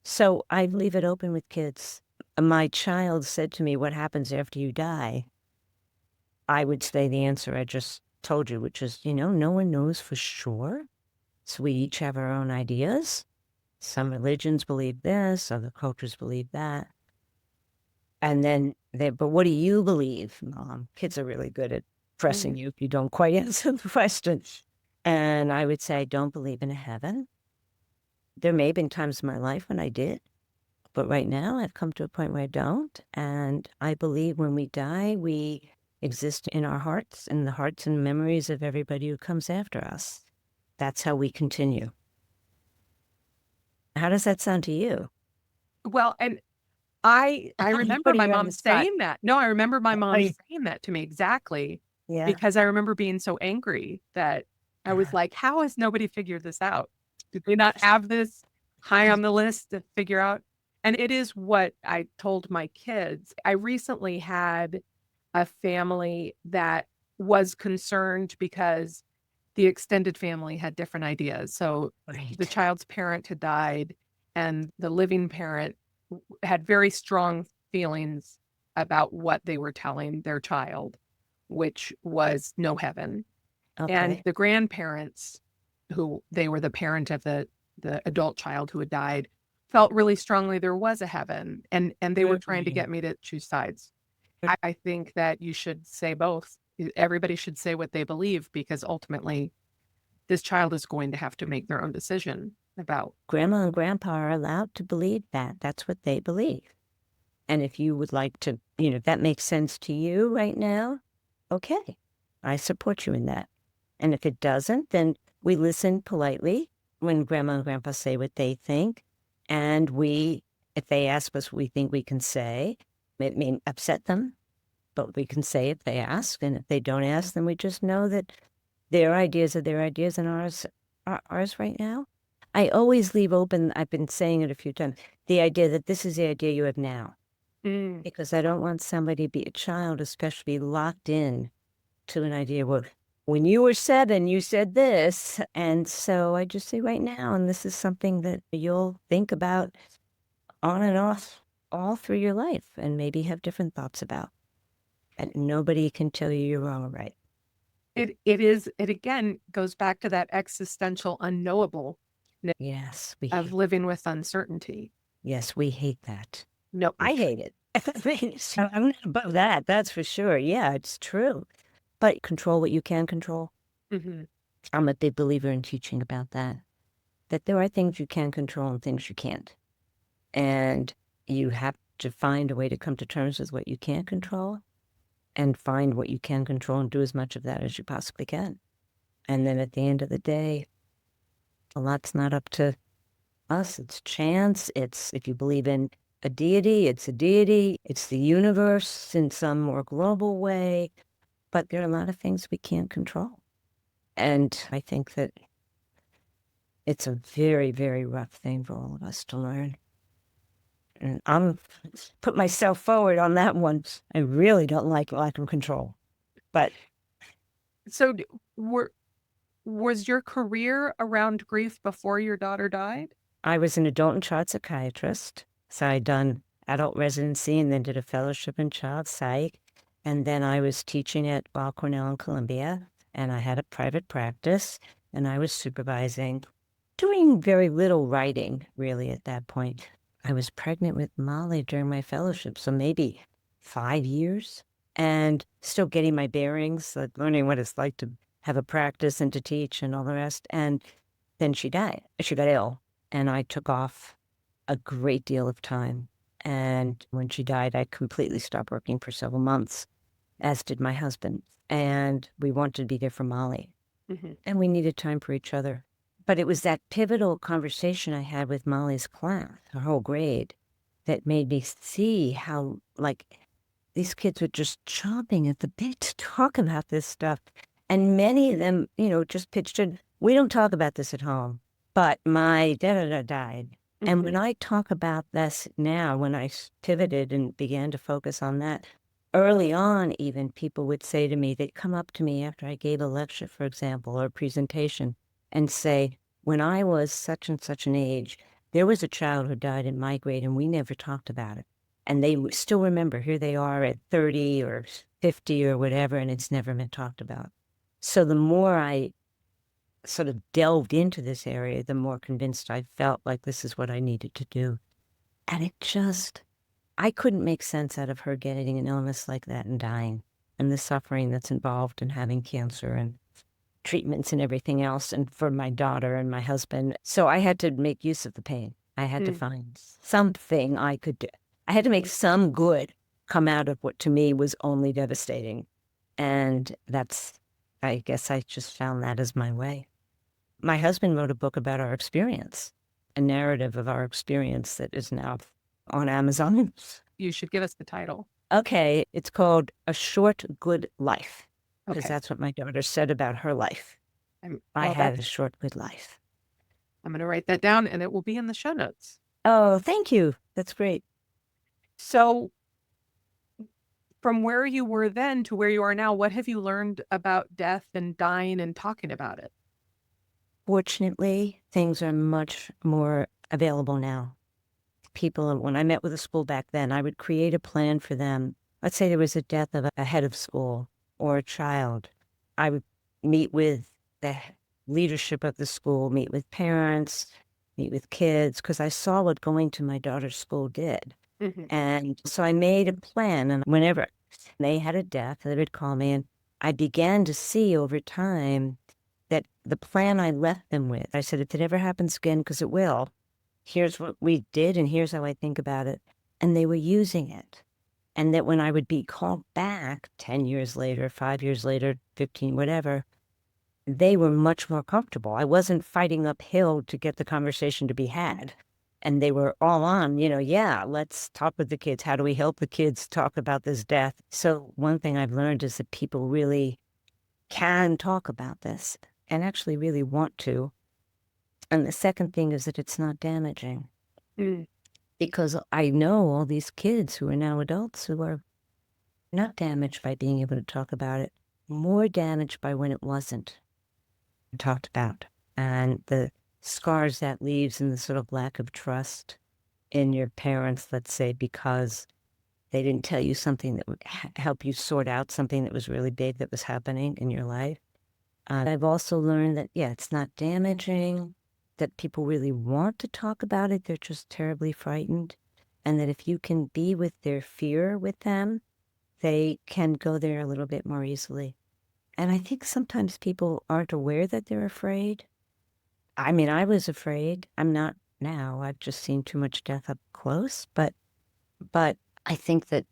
So I leave it open with kids. My child said to me, what happens after you die? I would say the answer I just told you, which is, no one knows for sure. So we each have our own ideas. Some religions believe this, other cultures believe that. And then but what do you believe, Mom? Kids are really good at pressing you if you don't quite answer the question. And I would say I don't believe in a heaven. There may have been times in my life when I did, but right now I've come to a point where I don't. And I believe when we die, we exist in our hearts and the hearts and memories of everybody who comes after us. That's how we continue. How does that sound to you? Well, and I remember Putting my you on mom the spot. saying that. No, I remember my mom you- saying that to me exactly Yeah. because I remember being so angry that I was like, how has nobody figured this out? Did they not have this high on the list to figure out? And it is what I told my kids. I recently had a family that was concerned because the extended family had different ideas. So Right. the child's parent had died, and the living parent had very strong feelings about what they were telling their child, which was no heaven. And Okay. the grandparents, who they were the parent of the adult child who had died, felt really strongly there was a heaven, and they were trying to get me to choose sides. I think that you should say both. Everybody should say what they believe, because ultimately this child is going to have to make their own decision about. Grandma and grandpa are allowed to believe that. That's what they believe. And if you would like to, if that makes sense to you right now, okay, I support you in that. And if it doesn't, then we listen politely when grandma and grandpa say what they think. And if they ask us what we think we can say, it may upset them, but we can say if they ask. And if they don't ask, then we just know that their ideas are their ideas and ours are ours right now. I always leave open, I've been saying it a few times, the idea that this is the idea you have now. Because I don't want somebody, be a child especially, locked in to an idea, well, when you were 7, you said this. And so I just say right now, and this is something that you'll think about on and off all through your life and maybe have different thoughts about. And nobody can tell you you're wrong or right. It again goes back to that existential unknowable Yes, of living with uncertainty. yes, we hate that. No, I hate it. I'm not above that. That's for sure. Yeah, it's true. But control what you can control. Mm-hmm. I'm a big believer in teaching about that. That there are things you can control and things you can't. And you have to find a way to come to terms with what you can't control and find what you can control and do as much of that as you possibly can. And then at the end of the day, a lot's not up to us. It's chance. It's, if you believe in a deity, it's a deity. It's the universe in some more global way. But there are a lot of things we can't control. And I think that it's a very, very rough thing for all of us to learn. And I'm put myself forward on that one. I really don't like lack of control. But So was your career around grief before your daughter died? I was an adult and child psychiatrist. So I'd done adult residency and then did a fellowship in child psych. And then I was teaching at Weill Cornell in Columbia. And I had a private practice. And I was supervising, doing very little writing, really, at that point. I was pregnant with Molly during my fellowship, so maybe 5 years, and still getting my bearings, like learning what it's like to have a practice and to teach and all the rest. And then she died. She got ill, and I took off a great deal of time. And when she died, I completely stopped working for several months, as did my husband. And we wanted to be there for Molly, and we needed time for each other. But it was that pivotal conversation I had with Molly's class, her whole grade, that made me see how, these kids were just chomping at the bit to talk about this stuff. And many of them, just pitched in, we don't talk about this at home, but my da-da-da died. And when I talk about this now, when I pivoted and began to focus on that, early on even, people would say to me, they'd come up to me after I gave a lecture, for example, or a presentation, and say, when I was such and such an age, there was a child who died in my grade and we never talked about it. And they still remember, here they are at 30 or 50 or whatever, and it's never been talked about. So the more I sort of delved into this area, the more convinced I felt like this is what I needed to do. And I couldn't make sense out of her getting an illness like that and dying, and the suffering that's involved in having cancer and treatments and everything else, and for my daughter and my husband. So I had to make use of the pain. I had to find something I could do. I had to make some good come out of what to me was only devastating. And I guess I just found that as my way. My husband wrote a book about our experience, a narrative of our experience that is now on Amazon. You should give us the title. Okay, it's called A Short Good Life, because Okay. that's what my daughter said about her life. I had a short good life. I'm going to write that down, and it will be in the show notes. Oh, thank you. That's great. So from where you were then to where you are now, what have you learned about death and dying and talking about it? Fortunately, things are much more available now. People, when I met with a school back then, I would create a plan for them. Let's say there was a death of a head of school or a child. I would meet with the leadership of the school, meet with parents, meet with kids, because I saw what going to my daughter's school did. And so I made a plan, and whenever they had a death, they would call me, and I began to see over time that the plan I left them with, I said, if it ever happens again, because it will, here's what we did, and here's how I think about it. And they were using it. And that when I would be called back 10 years later, 5 years later, 15, whatever, they were much more comfortable. I wasn't fighting uphill to get the conversation to be had. And they were all on, yeah, let's talk with the kids. How do we help the kids talk about this death? So one thing I've learned is that people really can talk about this and actually really want to. And the second thing is that it's not damaging. Because I know all these kids who are now adults who are not damaged by being able to talk about it, more damaged by when it wasn't talked about. And the scars that leaves and the sort of lack of trust in your parents, let's say, because they didn't tell you something that would help you sort out something that was really big that was happening in your life. I've also learned that, it's not damaging, that people really want to talk about it. They're just terribly frightened. And that if you can be with their fear with them, they can go there a little bit more easily. And I think sometimes people aren't aware that they're afraid. I mean, I was afraid. I'm not now. I've just seen too much death up close. But I think that,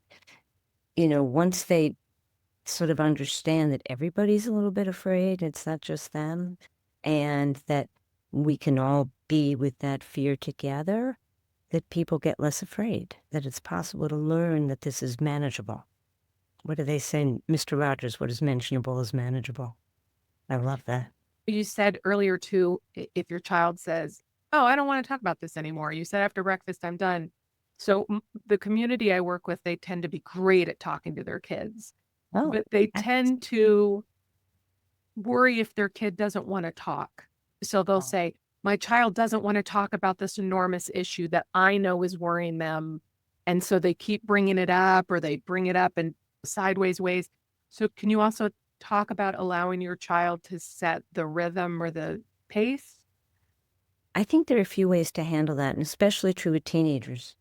once they sort of understand that everybody's a little bit afraid, it's not just them, and that we can all be with that fear together, that people get less afraid, that it's possible to learn that this is manageable. What do they say, Mr. Rogers? What is mentionable is manageable. I love that. You said earlier, too, if your child says, oh, I don't want to talk about this anymore. You said after breakfast, I'm done. So the community I work with, they tend to be great at talking to their kids. Oh, but they tend to worry if their kid doesn't want to talk. So they'll say, my child doesn't want to talk about this enormous issue that I know is worrying them. And so they keep bringing it up, or they bring it up in sideways ways. So can you also talk about allowing your child to set the rhythm or the pace? I think there are a few ways to handle that, and especially true with teenagers.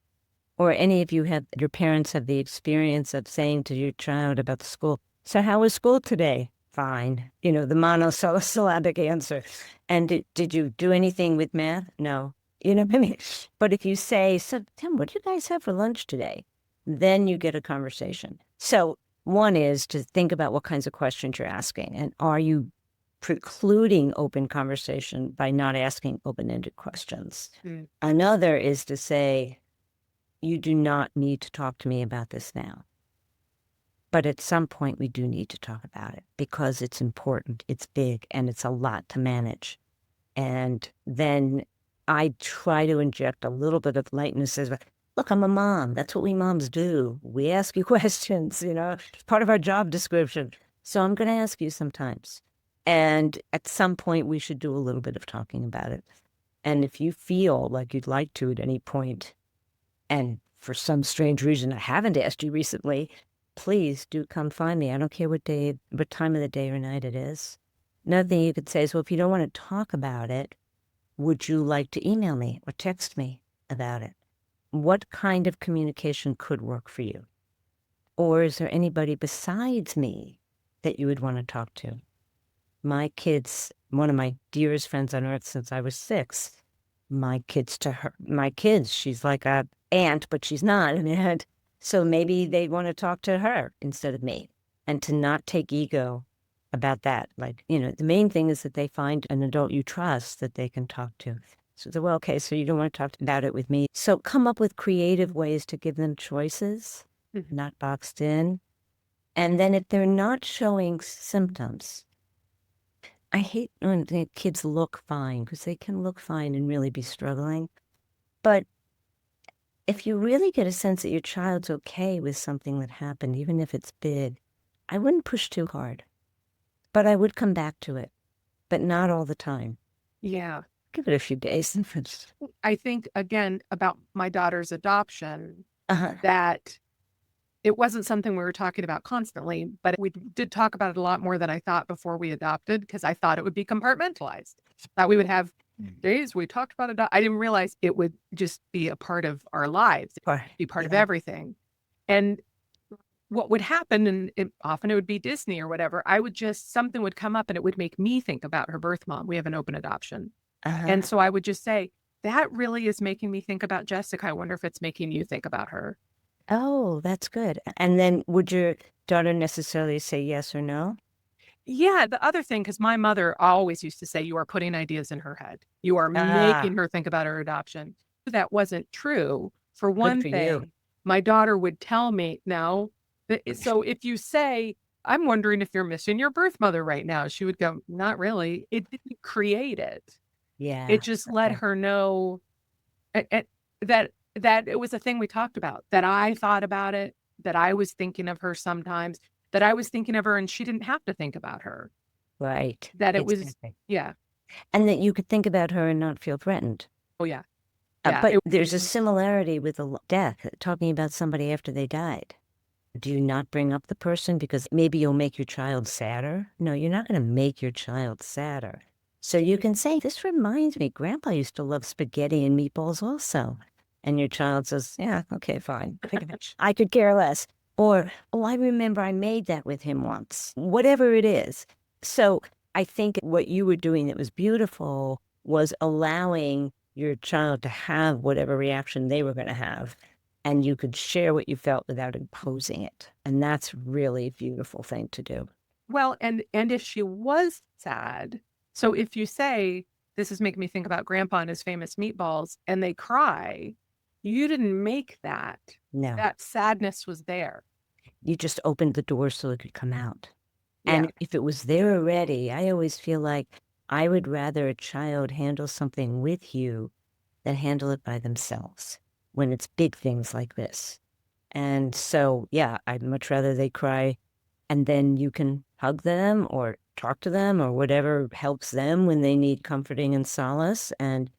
Or any of you your parents have the experience of saying to your child about the school, so how was school today? Fine. The monosyllabic answer. And did you do anything with math? No. You know what I mean? But if you say, so Tim, what did you guys have for lunch today? Then you get a conversation. So one is to think about what kinds of questions you're asking. And are you precluding open conversation by not asking open-ended questions? Another is to say, you do not need to talk to me about this now. But at some point, we do need to talk about it because it's important, it's big, and it's a lot to manage. And then I try to inject a little bit of lightness as, look, I'm a mom. That's what we moms do. We ask you questions, it's part of our job description. So I'm going to ask you sometimes. And at some point, we should do a little bit of talking about it. And if you feel like you'd like to at any point, and for some strange reason I haven't asked you recently, please do come find me. I don't care what time of the day or night it is. Another thing you could say is, well, if you don't want to talk about it, would you like to email me or text me about it? What kind of communication could work for you? Or is there anybody besides me that you would want to talk to? my kids, one of my dearest friends on earth since I was 6, my kids, she's like a aunt, but she's not an aunt. So maybe they want to talk to her instead of me, and to not take ego about that. Like, the main thing is that they find an adult you trust that they can talk to. So they're, well, okay, so you don't want to talk about it with me. So come up with creative ways to give them choices, not boxed in. And then if they're not showing symptoms, I hate when the kids look fine, because they can look fine and really be struggling. But if you really get a sense that your child's okay with something that happened, even if it's big, I wouldn't push too hard. But I would come back to it, but not all the time. Yeah. Give it a few days. I think, again, about my daughter's adoption, Uh-huh. that it wasn't something we were talking about constantly, but we did talk about it a lot more than I thought before we adopted, because I thought it would be compartmentalized. That we would have days we talked about it. I didn't realize it would just be a part of our lives, be part of everything. And what would happen, and often it would be Disney or whatever, something would come up and it would make me think about her birth mom. We have an open adoption. And so I would just say, that really is making me think about Jessica. I wonder if it's making you think about her. Oh, that's good. And then would your daughter necessarily say yes or no? Yeah, the other thing, because my mother always used to say, you are putting ideas in her head. You are making her think about her adoption. That wasn't true. For one thing, my daughter would tell me, no. So if you say, I'm wondering if you're missing your birth mother right now, she would go, not really. It didn't create it. Yeah. It just let her know that it was a thing we talked about, that I thought about it, that I was thinking of her sometimes, that I was thinking of her and she didn't have to think about her. Right. That it was, yeah. And that you could think about her and not feel threatened. Oh, yeah. But there's a similarity with a death, talking about somebody after they died. Do you not bring up the person because maybe you'll make your child sadder? No, you're not going to make your child sadder. So you can say, this reminds me, Grandpa used to love spaghetti and meatballs also. And your child says, yeah, okay, fine. I could care less. Or, oh, I remember I made that with him once. Whatever it is. So I think what you were doing that was beautiful was allowing your child to have whatever reaction they were going to have. And you could share what you felt without imposing it. And that's really a beautiful thing to do. Well, and if she was sad, so if you say, this is making me think about Grandpa and his famous meatballs, and they cry, you didn't make that. No. That sadness was there. You just opened the door so it could come out. And if it was there already, I always feel like I would rather a child handle something with you than handle it by themselves when it's big things like this. And so, yeah, I'd much rather they cry and then you can hug them or talk to them or whatever helps them when they need comforting and solace. And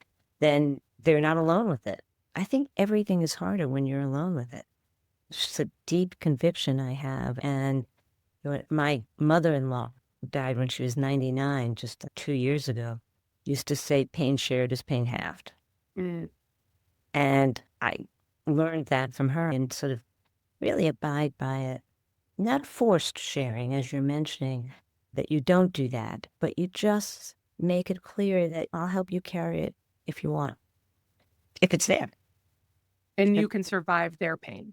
then they're not alone with it. I think everything is harder when you're alone with it. It's just a deep conviction I have. And my mother-in-law, who died when she was 99, just 2 years ago, used to say, pain shared is pain halved. And I learned that from her and sort of really abide by it. Not forced sharing, as you're mentioning, that you don't do that, but you just make it clear that I'll help you carry it if you want, if it's there. And you can survive their pain,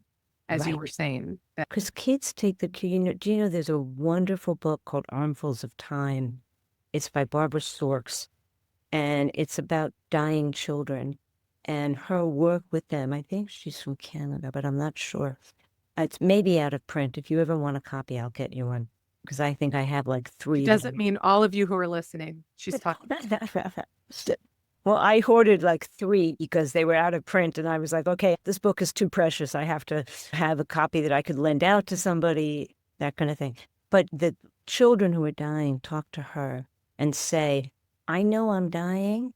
as you were saying. Because kids take the cue. Do you know there's a wonderful book called Armfuls of Time? It's by Barbara Storks, and it's about dying children and her work with them. I think she's from Canada, but I'm not sure. It's maybe out of print. If you ever want a copy, I'll get you one, because I think I have like 3. It doesn't mean all of you who are listening. She's talking. Well, I hoarded like 3 because they were out of print. And I was like, okay, this book is too precious. I have to have a copy that I could lend out to somebody, that kind of thing. But the children who are dying talk to her and say, I know I'm dying,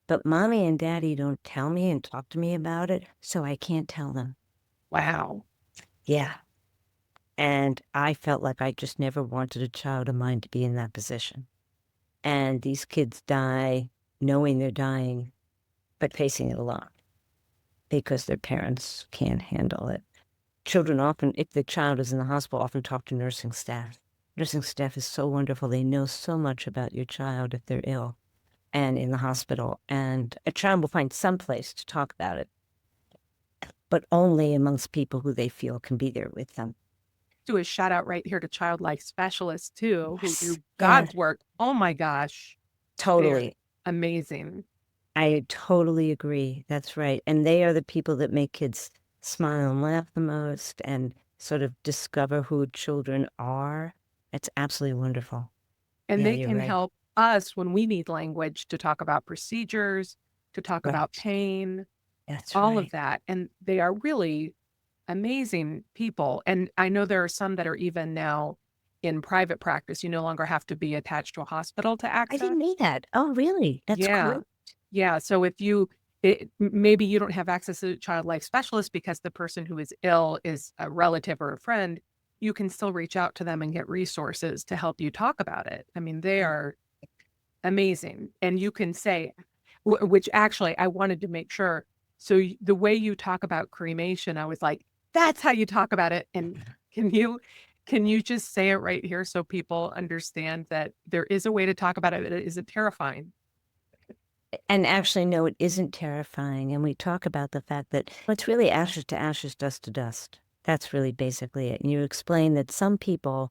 but Mommy and Daddy don't tell me and talk to me about it, so I can't tell them. Wow. Yeah. And I felt like I just never wanted a child of mine to be in that position. And these kids die knowing they're dying, but facing it alone because their parents can't handle it. Children often, if the child is in the hospital, often talk to nursing staff. nursing staff is so wonderful. They know so much about your child if they're ill and in the hospital. And a child will find some place to talk about it, but only amongst people who they feel can be there with them. Do a shout out right here to child life specialists too, who Yes. do Yeah, God's work. Oh my gosh. They're totally. amazing. I totally agree. That's right. And they are the people that make kids smile and laugh the most and sort of discover who children are. It's absolutely wonderful. And Yeah, they you're can right. help us when we need language to talk about procedures, to talk Right. about pain, That's all of right. that. And they are really amazing people. And I know there are some that are even now in private practice. You no longer have to be attached to a hospital to I access. didn't know that. Oh, really? That's Yeah. great. Yeah. So if maybe you don't have access to a child life specialist because the person who is ill is a relative or a friend, you can still reach out to them and get resources to help you talk about it. I mean, they are amazing. And you can say, which actually I wanted to make sure. So the way you talk about cremation, I was like, that's how you talk about it. And can you just say it right here so people understand that there is a way to talk about it that isn't terrifying? And actually, no, it isn't terrifying. And we talk about the fact that it's really ashes to ashes, dust to dust. That's really basically it. And you explain that some people,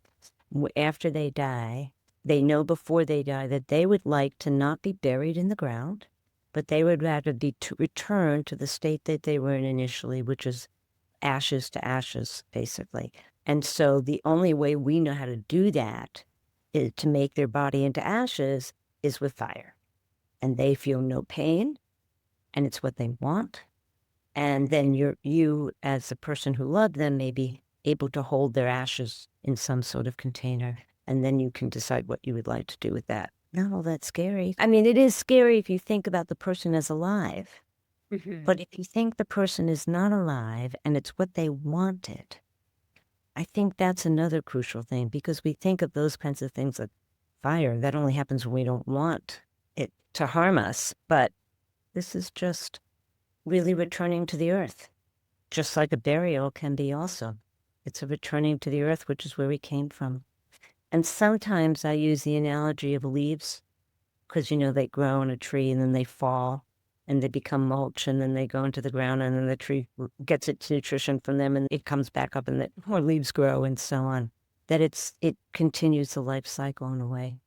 after they die, they know before they die that they would like to not be buried in the ground, but they would rather be returned to the state that they were in initially, which is ashes to ashes, basically. And so the only way we know how to do that is to make their body into ashes is with fire. And they feel no pain, and it's what they want. And then you, as a person who loved them, may be able to hold their ashes in some sort of container, and then you can decide what you would like to do with that. Not all that scary. I mean, it is scary if you think about the person as alive. Mhm. But if you think the person is not alive and it's what they wanted, I think that's another crucial thing, because we think of those kinds of things like fire. That only happens when we don't want it to harm us. But this is just really returning to the earth, just like a burial can be also. It's a returning to the earth, which is where we came from. And sometimes I use the analogy of leaves, because, they grow in a tree and then they fall and they become mulch, and then they go into the ground, and then the tree gets its nutrition from them and it comes back up, and more leaves grow and so on. That it continues the life cycle in a way.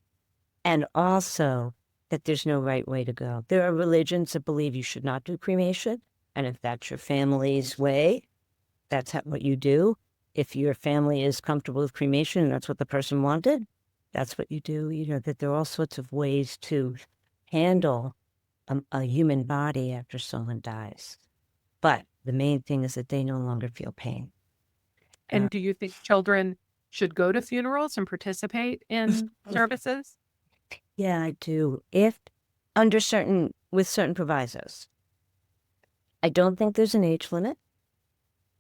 And also that there's no right way to go. There are religions that believe you should not do cremation. And if that's your family's way, that's what you do. If your family is comfortable with cremation and that's what the person wanted, that's what you do. That there are all sorts of ways to handle a human body after someone dies. But the main thing is that they no longer feel pain. And do you think children should go to funerals and participate in services? Yeah, I do. With certain provisos. I don't think there's an age limit.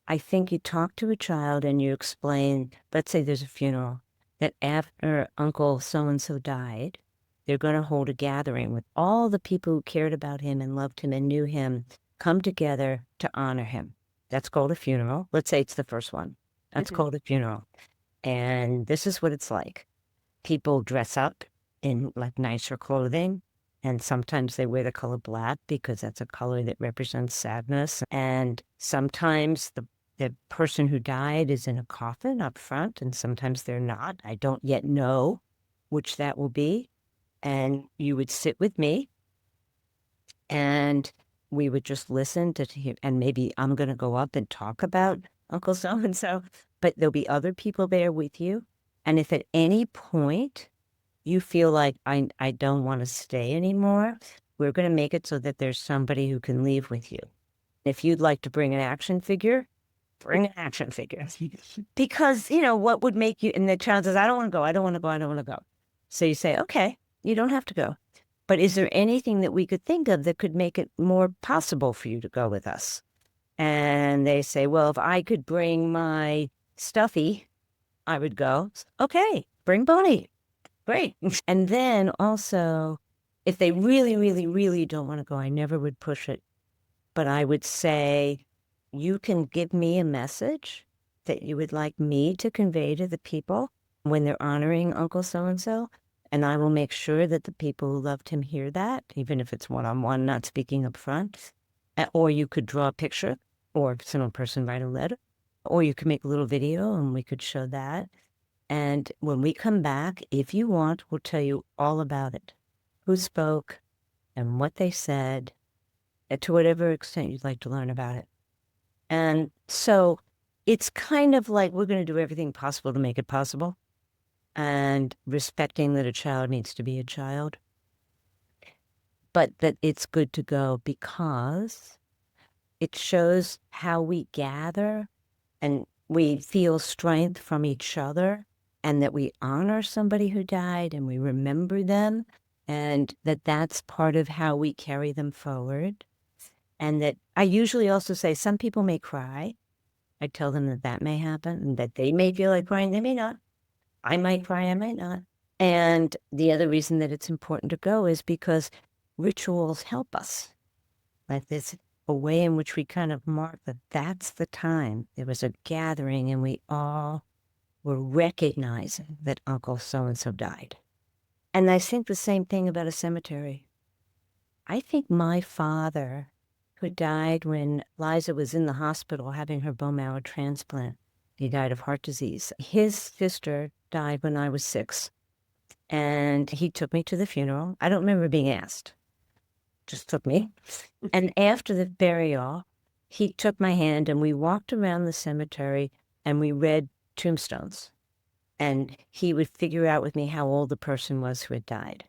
I think you talk to a child and you explain, let's say there's a funeral, that after Uncle so-and-so died, they're going to hold a gathering with all the people who cared about him and loved him and knew him, come together to honor him. That's called a funeral. Let's say it's the first one. That's called a funeral. And this is what it's like. People dress up in like nicer clothing, and sometimes they wear the color black because that's a color that represents sadness. And sometimes the person who died is in a coffin up front, and sometimes they're not. I don't yet know which that will be. And you would sit with me, and we would just listen to hear, and maybe I'm going to go up and talk about Uncle so-and-so, but there'll be other people there with you. And if at any point you feel like I don't want to stay anymore, we're going to make it so that there's somebody who can leave with you. If you'd like to bring an action figure, bring an action figure. Because, what would make you, and the child says, I don't want to go, I don't want to go, I don't want to go. So you say, okay, you don't have to go. But is there anything that we could think of that could make it more possible for you to go with us? And they say, well, if I could bring my stuffy, I would go. Okay, bring Bonnie. Great. And then also, if they really, really, really don't want to go, I never would push it. But I would say, you can give me a message that you would like me to convey to the people, when they're honoring Uncle so-and-so. And I will make sure that the people who loved him hear that, even if it's one-on-one, not speaking up front. Or you could draw a picture, or some person write a letter, or you could make a little video and we could show that. And when we come back, if you want, we'll tell you all about it. Who spoke and what they said, to whatever extent you'd like to learn about it. And so it's kind of like we're going to do everything possible to make it possible, and respecting that a child needs to be a child, but that it's good to go because it shows how we gather and we feel strength from each other, and that we honor somebody who died and we remember them, and that's part of how we carry them forward. And that I usually also say some people may cry. I tell them that may happen and that they may feel like crying. They may not. I might cry, I might not. And the other reason that it's important to go is because rituals help us. Like this, a way in which we kind of mark that that's the time. There was a gathering and we all were recognizing that Uncle so-and-so died. And I think the same thing about a cemetery. I think my father, who died when Liza was in the hospital having her bone marrow transplant, he died of heart disease. His sister died when I was 6, and he took me to the funeral. I don't remember being asked, just took me. And after the burial, he took my hand and we walked around the cemetery and we read tombstones. And he would figure out with me how old the person was who had died.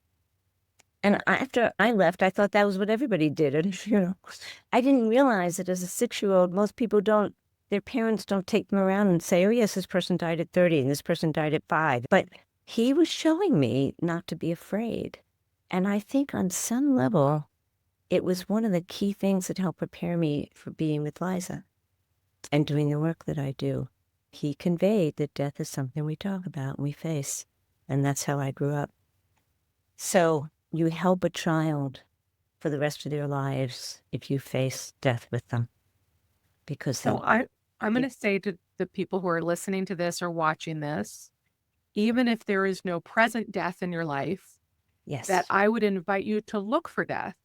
And after I left, I thought that was what everybody did. And, I didn't realize that as a 6-year-old, most people don't, their parents don't take them around and say, oh, yes, this person died at 30 and this person died at 5. But he was showing me not to be afraid. And I think on some level, it was one of the key things that helped prepare me for being with Liza and doing the work that I do. He conveyed that death is something we talk about and we face. And that's how I grew up. So you help a child for the rest of their lives if you face death with them. Because so I'm going to say to the people who are listening to this or watching this, even if there is no present death in your life, yes, that I would invite you to look for death,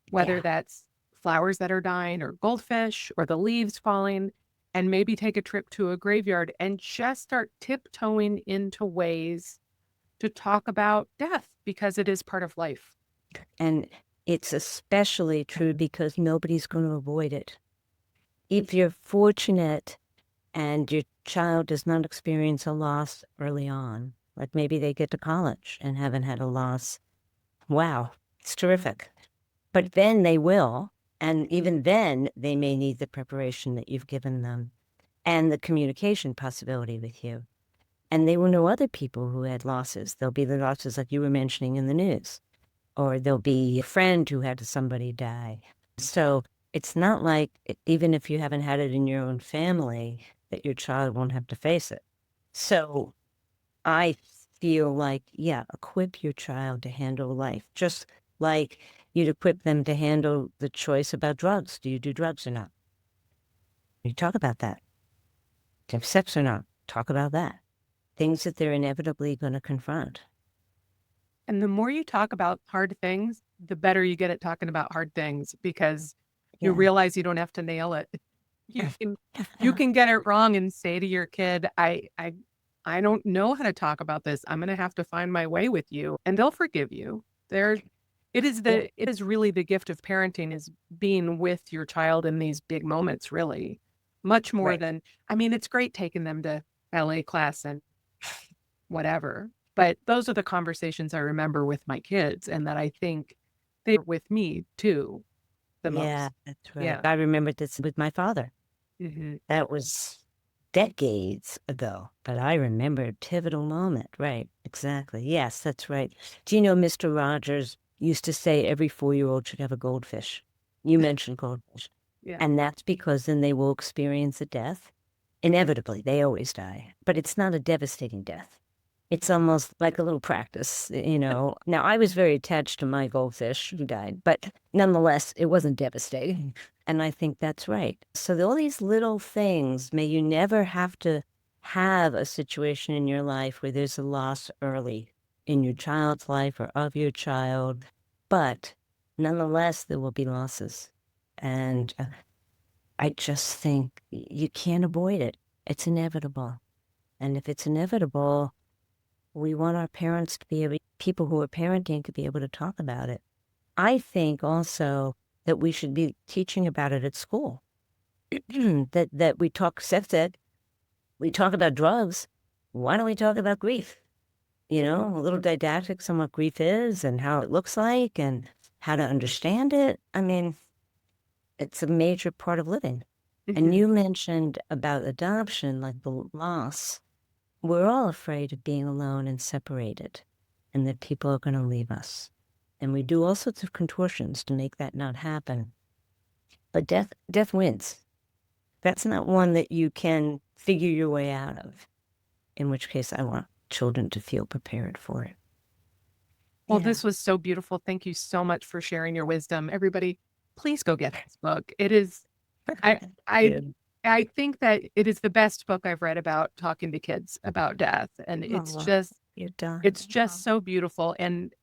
whether that's flowers that are dying or goldfish or the leaves falling, and maybe take a trip to a graveyard and just start tiptoeing into ways to talk about death, because it is part of life. And it's especially true because nobody's going to avoid it. If you're fortunate and your child does not experience a loss early on, like maybe they get to college and haven't had a loss, wow, it's terrific. But then they will, and even then they may need the preparation that you've given them and the communication possibility with you. And they will know other people who had losses. There'll be the losses like you were mentioning in the news, or there'll be a friend who had somebody die. So it's not like, even if you haven't had it in your own family, that your child won't have to face it. So I feel like, equip your child to handle life, just like you'd equip them to handle the choice about drugs. Do you do drugs or not? You talk about that. Do you have sex or not? Talk about that. Things that they're inevitably going to confront. And the more you talk about hard things, the better you get at talking about hard things, because you realize you don't have to nail it. You can get it wrong and say to your kid, I don't know how to talk about this. I'm going to have to find my way with you, and they'll forgive you. It is really the gift of parenting, is being with your child in these big moments, really, much more than, it's great taking them to ballet class and whatever, but those are the conversations I remember with my kids, and that I think they're with me too the most. Yeah, that's right. Yeah. I remember this with my father. Mm-hmm. That was decades ago, but I remember a pivotal moment. Right, exactly. Yes, that's right. Do you know Mr. Rogers used to say every 4-year-old should have a goldfish? You mentioned goldfish. Yeah. And that's because then they will experience a death. Inevitably, they always die, but it's not a devastating death. It's almost like a little practice, Now, I was very attached to my goldfish who died, but nonetheless, it wasn't devastating. And I think that's right. So all these little things, may you never have to have a situation in your life where there's a loss early in your child's life or of your child, but nonetheless, there will be losses. And I just think you can't avoid it. It's inevitable. And if it's inevitable, we want our parents to be able, people who are parenting to be able to talk about it. I think also that we should be teaching about it at school. that we talk, Seth said, we talk about drugs. Why don't we talk about grief? You know, a little didactics on what grief is and how it looks like and how to understand it. I mean, it's a major part of living. And you mentioned about adoption, like the loss. We're all afraid of being alone and separated and that people are going to leave us. And we do all sorts of contortions to make that not happen. But death wins. That's not one that you can figure your way out of, in which case I want children to feel prepared for it. Well, this was so beautiful. Thank you so much for sharing your wisdom. Everybody, please go get this book. It is, I think that it is the best book I've read about talking to kids about death. And it's just so beautiful. And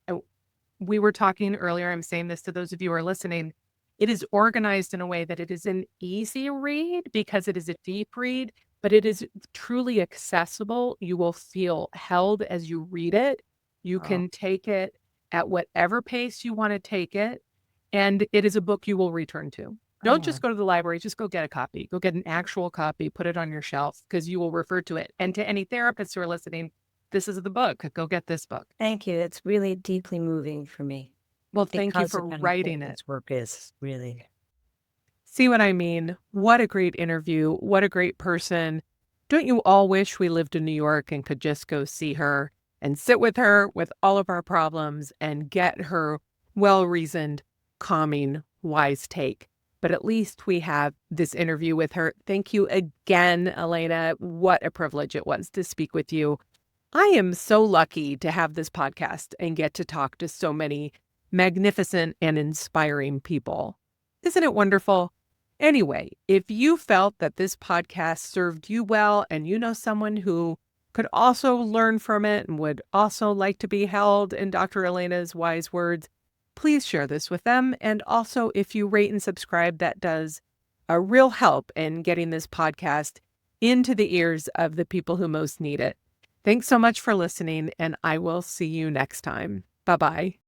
we were talking earlier, I'm saying this to those of you who are listening, it is organized in a way that it is an easy read because it is a deep read, but it is truly accessible. You will feel held as you read it. You can take it at whatever pace you want to take it. And it is a book you will return to. Don't just go to the library, just go get a copy. Go get an actual copy, put it on your shelf because you will refer to it. And to any therapists who are listening, this is the book. Go get this book. Thank you. It's really deeply moving for me. Well, thank you for writing it. This work is really. See what I mean? What a great interview. What a great person. Don't you all wish we lived in New York and could just go see her and sit with her with all of our problems and get her well-reasoned, calming, wise take? But at least we have this interview with her. Thank you again, Elena. What a privilege it was to speak with you. I am so lucky to have this podcast and get to talk to so many magnificent and inspiring people. Isn't it wonderful? Anyway, if you felt that this podcast served you well and you know someone who could also learn from it and would also like to be held in Dr. Elena's wise words, please share this with them. And also, if you rate and subscribe, that does a real help in getting this podcast into the ears of the people who most need it. Thanks so much for listening, and I will see you next time. Bye-bye.